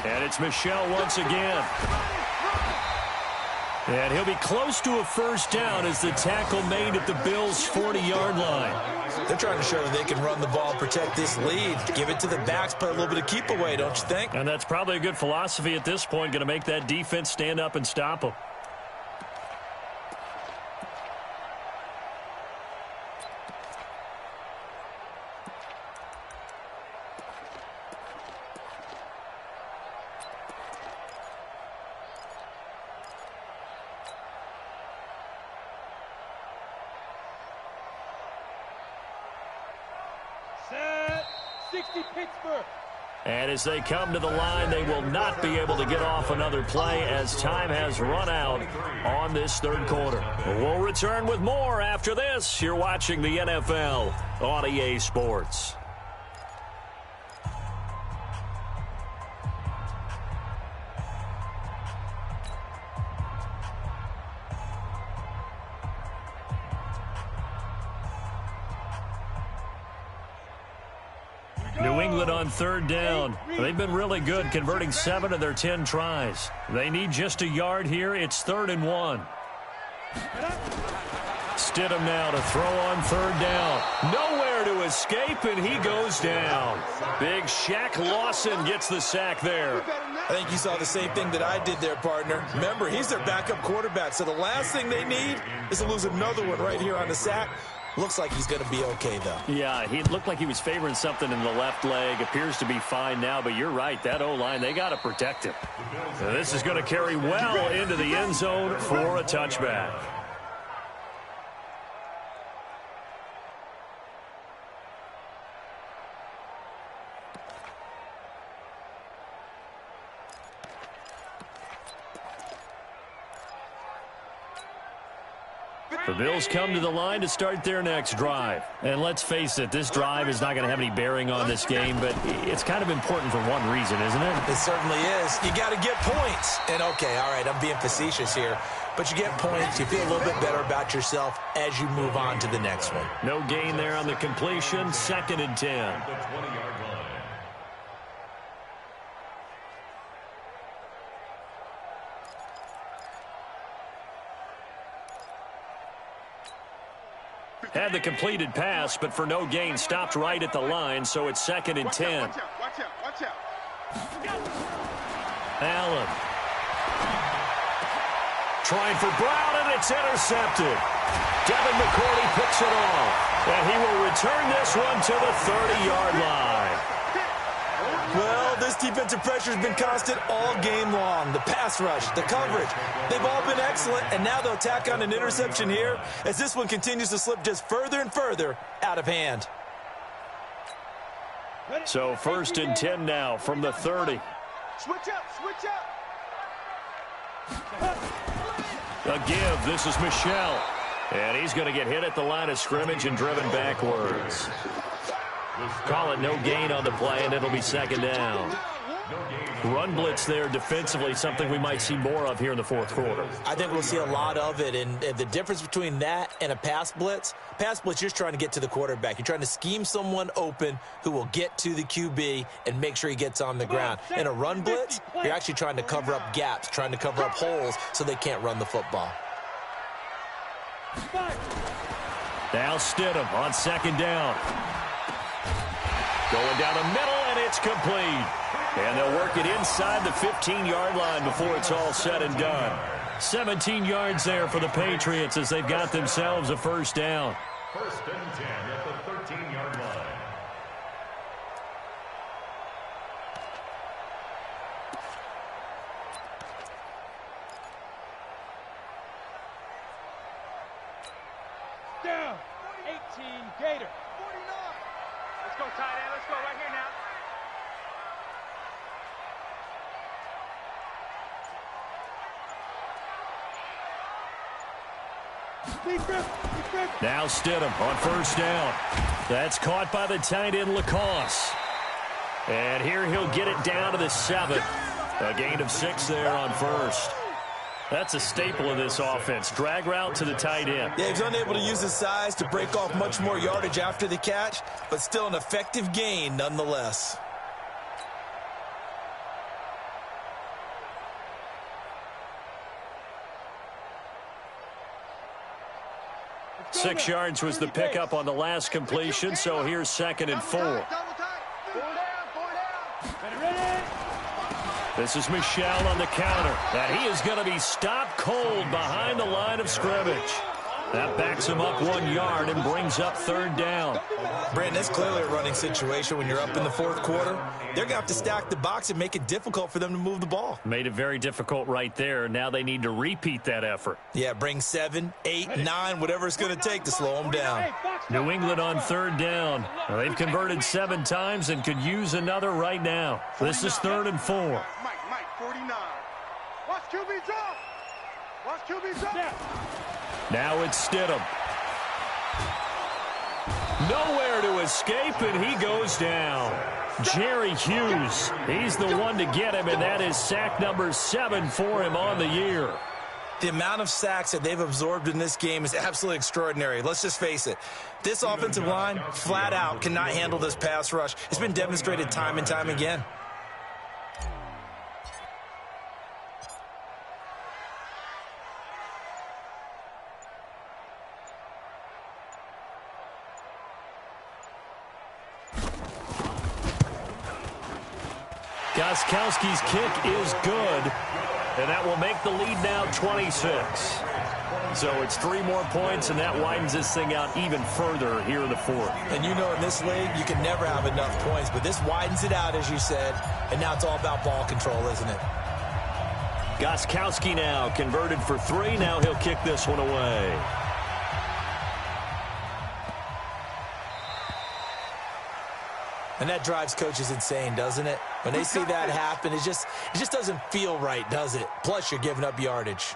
And it's Michel once again. And he'll be close to a first down as the tackle made at the Bills' 40-yard line. They're trying to show that they can run the ball, protect this lead, give it to the backs, play a little bit of keep away, don't you think? And that's probably a good philosophy at this point, going to make that defense stand up and stop them. And as they come to the line, they will not be able to get off another play as time has run out on this third quarter. We'll return with more after this. You're watching the NFL on EA Sports. New England on third down. They've been really good, converting 7 of their 10 tries. They need just a yard here. It's 3rd and 1. Stidham now to throw on third down. Nowhere to escape, and he goes down. Big Shaq Lawson gets the sack there. I think you saw the same thing that I did there, partner. Remember, he's their backup quarterback, so the last thing they need is to lose another one right here on the sack. Looks like he's going to be okay, though. Yeah, he looked like he was favoring something in the left leg. Appears to be fine now, but you're right. That O-line, they got to protect him. So this is going to carry well into the end zone for a touchback. The Bills come to the line to start their next drive. And let's face it, this drive is not going to have any bearing on this game, but it's kind of important for one reason, isn't it? It certainly is. You got to get points. And, okay, all right, I'm being facetious here. But you get points, you feel a little bit better about yourself as you move on to the next one. No gain there on the completion, 2nd and 10. Had the completed pass, but for no gain, stopped right at the line, so it's 2nd and 10. Watch out. Allen. Trying for Brown, and it's intercepted. Devin McCourty picks it off, and he will return this one to the 30-yard line. Well, this defensive pressure has been constant all game long. The pass rush, the coverage, they've all been excellent, and now they'll tack on an interception here as this one continues to slip just further and further out of hand. So 1st and 10 now from the 30. Switch up. A give. This is Michel. And he's going to get hit at the line of scrimmage and driven backwards. Call it no gain on the play, and it'll be 2nd down. Run blitz there defensively, something we might see more of here in the 4th quarter. I think we'll see a lot of it, and the difference between that and a pass blitz, you're just trying to get to the quarterback. You're trying to scheme someone open who will get to the QB and make sure he gets on the ground. In a run blitz, you're actually trying to cover up gaps, trying to cover up holes so they can't run the football. Now Stidham on 2nd down. Going down the middle, and it's complete. And they'll work it inside the 15-yard line before it's all said and done. 17 yards there for the Patriots as they've got themselves a first down. 1st and 10 at the 13-yard line. Down. 18, Gator. 49. Let's go, tight end. Let's go right here now. Now Stidham on 1st down. That's caught by the tight end Lacoste. And here he'll get it down to the 7. A gain of 6 there on 1st. That's a staple of this offense. Drag route to the tight end. Yeah, he's unable to use his size to break off much more yardage after the catch, but still an effective gain nonetheless. Six yards was the pickup on the last completion, so here's 2nd and 4. This is Michel on the counter. And he is going to be stopped cold behind the line of scrimmage. That backs him up 1 yard and brings up 3rd down. Brandon, that's clearly a running situation when you're up in the 4th quarter. They're going to have to stack the box and make it difficult for them to move the ball. Made it very difficult right there. Now they need to repeat that effort. Yeah, bring 7, 8, 9, whatever it's going to take to slow them down. New England on 3rd down. Now, they've converted 7 times and could use another right now. This is 3rd and 4. Mike, 49. Watch QB drop. Watch QB drop. Now it's Stidham. Nowhere to escape, and he goes down. Jerry Hughes, he's the one to get him, and that is sack number 7 for him on the year. The amount of sacks that they've absorbed in this game is absolutely extraordinary. Let's just face it. This offensive line, flat out, cannot handle this pass rush. It's been demonstrated time and time again. Gostkowski's kick is good, and that will make the lead now 26. So it's 3 more points, and that widens this thing out even further here in the 4th. And you know in this league, you can never have enough points, but this widens it out, as you said, and now it's all about ball control, isn't it? Gostkowski now converted for 3. Now he'll kick this one away. And that drives coaches insane, doesn't it? When they see that happen, it just doesn't feel right, does it? Plus, you're giving up yardage.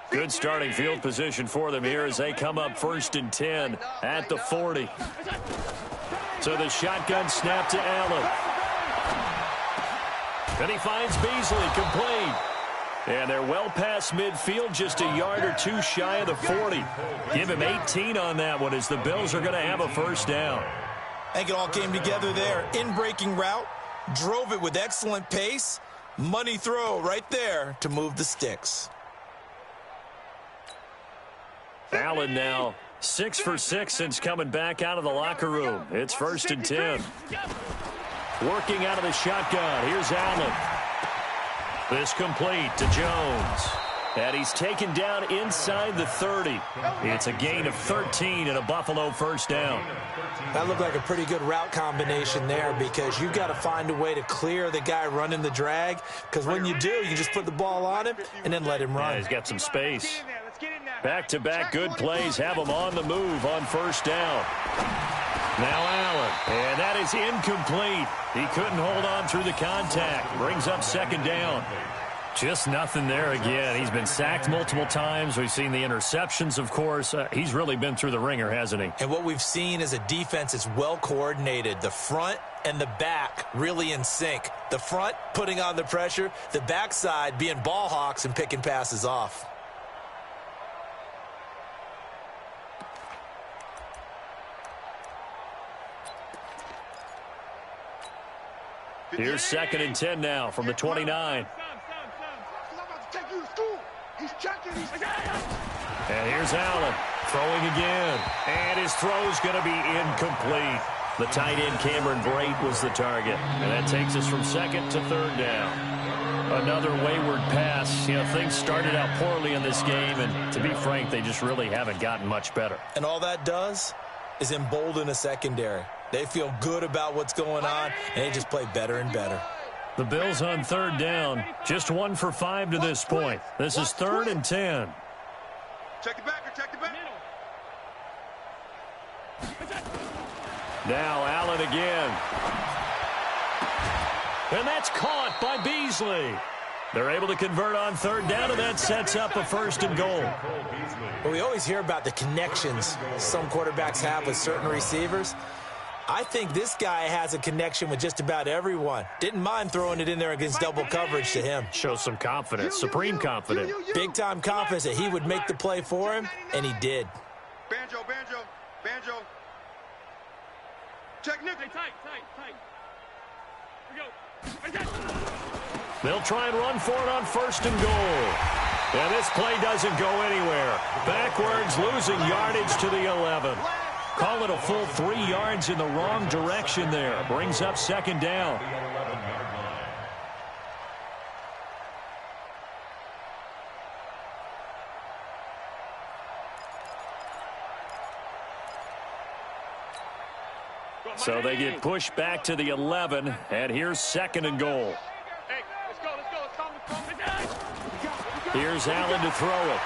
Good starting field position for them here as they come up 1st and 10 at the 40. So the shotgun snap to Allen. And he finds Beasley complete. And they're well past midfield, just a yard or 2 shy of the 40. Give him 18 on that one as the Bills are going to have a 1st down. I think it all came together there. In-breaking route, drove it with excellent pace. Money throw right there to move the sticks. Allen now 6 for 6 since coming back out of the locker room. It's 1st and 10. Working out of the shotgun. Here's Allen. This complete to Jones. And he's taken down inside the 30. It's a gain of 13 and a Buffalo 1st down. That looked like a pretty good route combination there because you've got to find a way to clear the guy running the drag, because when you do, you just put the ball on him and then let him run. Yeah, he's got some space. Back-to-back good plays have him on the move on 1st down. Now Allen, and that is incomplete. He couldn't hold on through the contact. Brings up 2nd down. Just nothing there again. He's been sacked multiple times. We've seen the interceptions, of course. He's really been through the ringer, hasn't he? And what we've seen is a defense that's well coordinated. The front and the back really in sync. The front putting on the pressure, the backside being ball hawks and picking passes off. Here's 2nd and 10 now from the 29. And here's Allen throwing again. And his throw's going to be incomplete. The tight end Cameron Brate was the target. And that takes us from 2nd to 3rd down. Another wayward pass. You know, things started out poorly in this game, and to be frank, they just really haven't gotten much better. And all that does is embolden a secondary. They feel good about what's going on, and they just play better and better. The Bills on 3rd down. Just 1 for 5 to this point. This is 3rd and 10. Check the back, check the back. Now Allen again. And that's caught by Beasley. They're able to convert on third down, and that sets up a 1st and goal. Well, we always hear about the connections some quarterbacks have with certain receivers. I think this guy has a connection with just about everyone. Didn't mind throwing it in there against double coverage to him. Shows some confidence, supreme confidence. Big-time confidence that he would make the play for him, and he did. Banjo, banjo, banjo. Check Nick. Tight. Here we go. They'll try and run for it on 1st and goal. And this play doesn't go anywhere. Backwards, losing yardage to the 11. Call it a full 3 yards in the wrong direction there. Brings up 2nd down. So they get pushed back to the 11, and here's 2nd and goal. Hey, let's go. Here's Allen to throw it.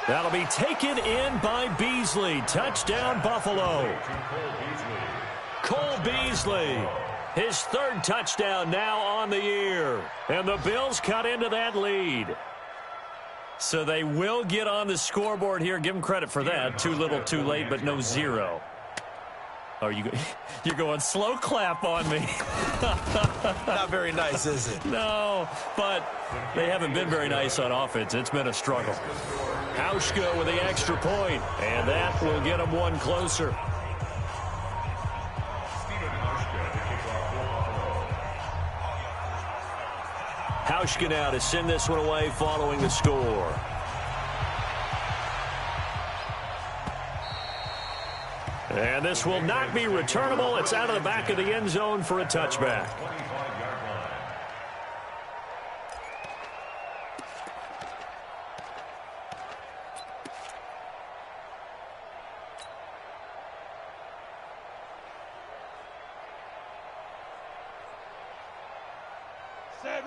That'll be taken in by Beasley. Touchdown, Buffalo. Cole Beasley, his 3rd touchdown now on the year. And the Bills cut into that lead. So they will get on the scoreboard here. Give them credit for that. Too little, too late, but no 0. Oh, you're going slow clap on me. Not very nice, is it? No, but they haven't been very nice on offense. It's been a struggle. Hauschka with the extra point, and that will get them 1 closer. Hauschka now to send this one away following the score. And this will not be returnable. It's out of the back of the end zone for a touchback.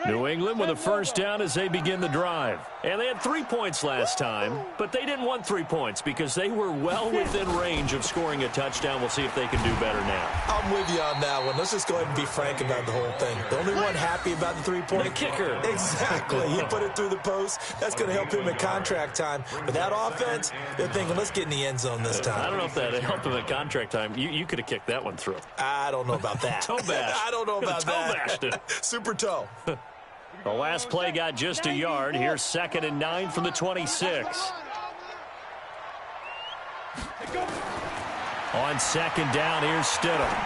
New England with a 1st down as they begin the drive. And they had 3 points last time, but they didn't want 3 points because they were well within range of scoring a touchdown. We'll see if they can do better now. I'm with you on that one. Let's just go ahead and be frank about the whole thing. The only one happy about the 3-point? The kicker. Exactly. He put it through the post. That's going to help him at contract time. But that offense, they're thinking, let's get in the end zone this time. I don't know if that helped him at contract time. You could have kicked that one through. I don't know about that. Toe bash. I don't know about that. Toe bashed it. Super toe. The last play got just a yard. Here's 2nd and 9 from the 26. On 2nd down, here's Stidham.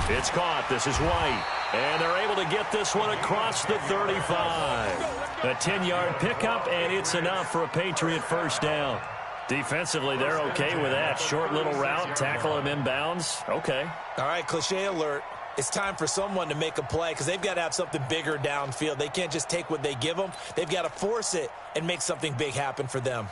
It's caught. This is White. And they're able to get this one across the 35. A 10-yard pickup, and it's enough for a Patriot 1st down. Defensively, they're okay with that. Short little route, tackle him inbounds. Okay. All right, cliche alert. It's time for someone to make a play because they've got to have something bigger downfield. They can't just take what they give them. They've got to force it and make something big happen for them.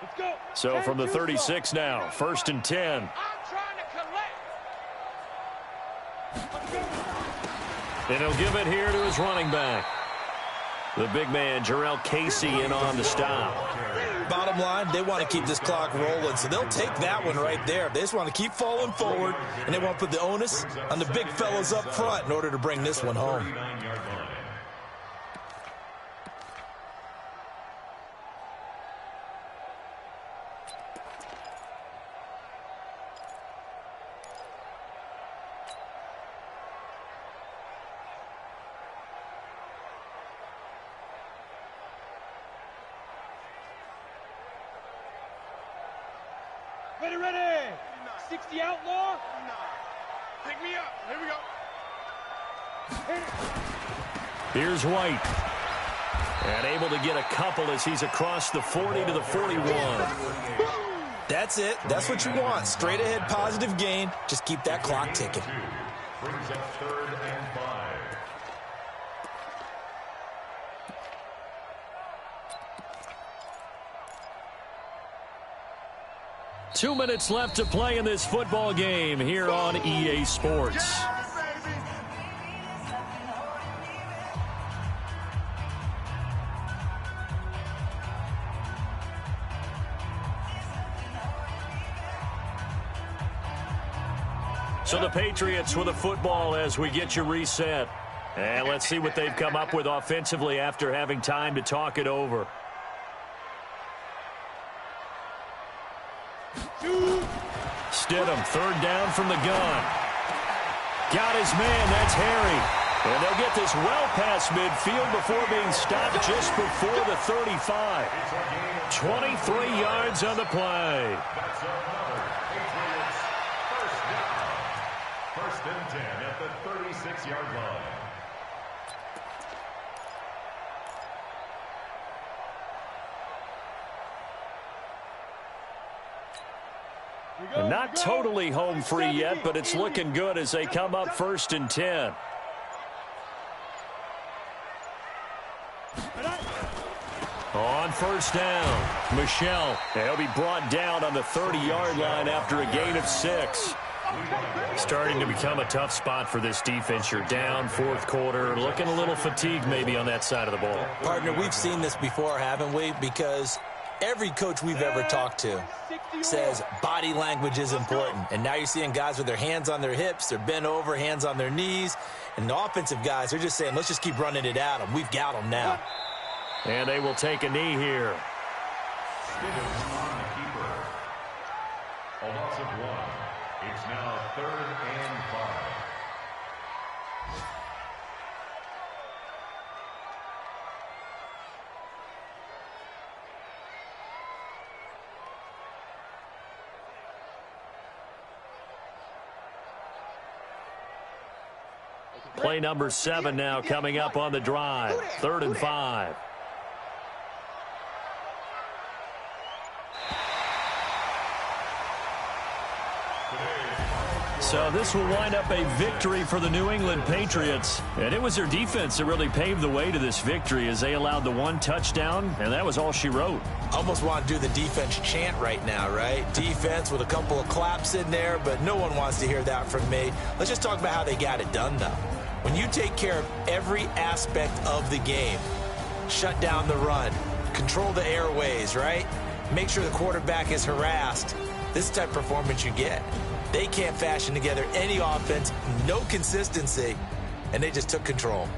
Let's go. So from the 36 now, 1st and 10. I'm trying to collect. And he'll give it here to his running back. The big man, Jarrell Casey, in on the stop. Bottom line, they want to keep this clock rolling, so they'll take that one right there. They just want to keep falling forward, and they want to put the onus on the big fellas up front in order to bring this one home. Ready. 60 outlaw. Pick me up. Here we go. Here's White. And able to get a couple as he's across the 40 to the 41. That's it. That's what you want. Straight ahead positive gain. Just keep that clock ticking. Brings up 3rd and 5. 2 minutes left to play in this football game here on EA Sports. So the Patriots with a football as we get you reset. And let's see what they've come up with offensively after having time to talk it over. Stidham, third down from the gun. Got his man, that's Harry. And they'll get this well past midfield before being stopped just before the 35. 23 yards on the play. That's another Patriots first down. First and 10 at the 36-yard line. And not totally home free yet, but it's looking good as they come up first and 10. On first down, Michel. He'll be brought down on the 30-yard line after a gain of 6. Starting to become a tough spot for this defense. You're down fourth quarter, looking a little fatigued maybe on that side of the ball. Partner, we've seen this before, haven't we? Because every coach we've ever talked to says body language is important. And now you're seeing guys with their hands on their hips, they're bent over, hands on their knees. And the offensive guys are just saying, let's just keep running it at them. We've got them now. And they will take a knee here. Stidham on the keeper. A loss of 1. It's now 3rd and 5. Play number 7 now coming up on the drive. 3rd and 5. So this will wind up a victory for the New England Patriots. And it was their defense that really paved the way to this victory as they allowed the 1 touchdown, and that was all she wrote. Almost want to do the defense chant right now, right? Defense with a couple of claps in there, but no one wants to hear that from me. Let's just talk about how they got it done, though. When you take care of every aspect of the game, shut down the run, control the airways, right? Make sure the quarterback is harassed. This is the type of performance you get. They can't fashion together any offense, no consistency, and they just took control.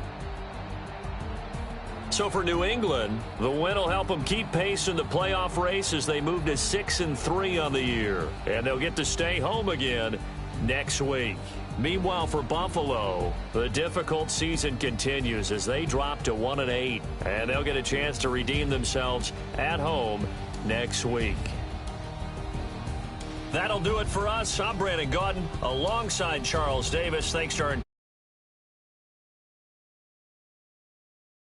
So for New England, the win will help them keep pace in the playoff race as they move to 6-3 on the year. And they'll get to stay home again next week. Meanwhile, for Buffalo, the difficult season continues as they drop to 1-8. And they'll get a chance to redeem themselves at home next week. That'll do it for us. I'm Brandon Gaudin alongside Charles Davis. Thanks to our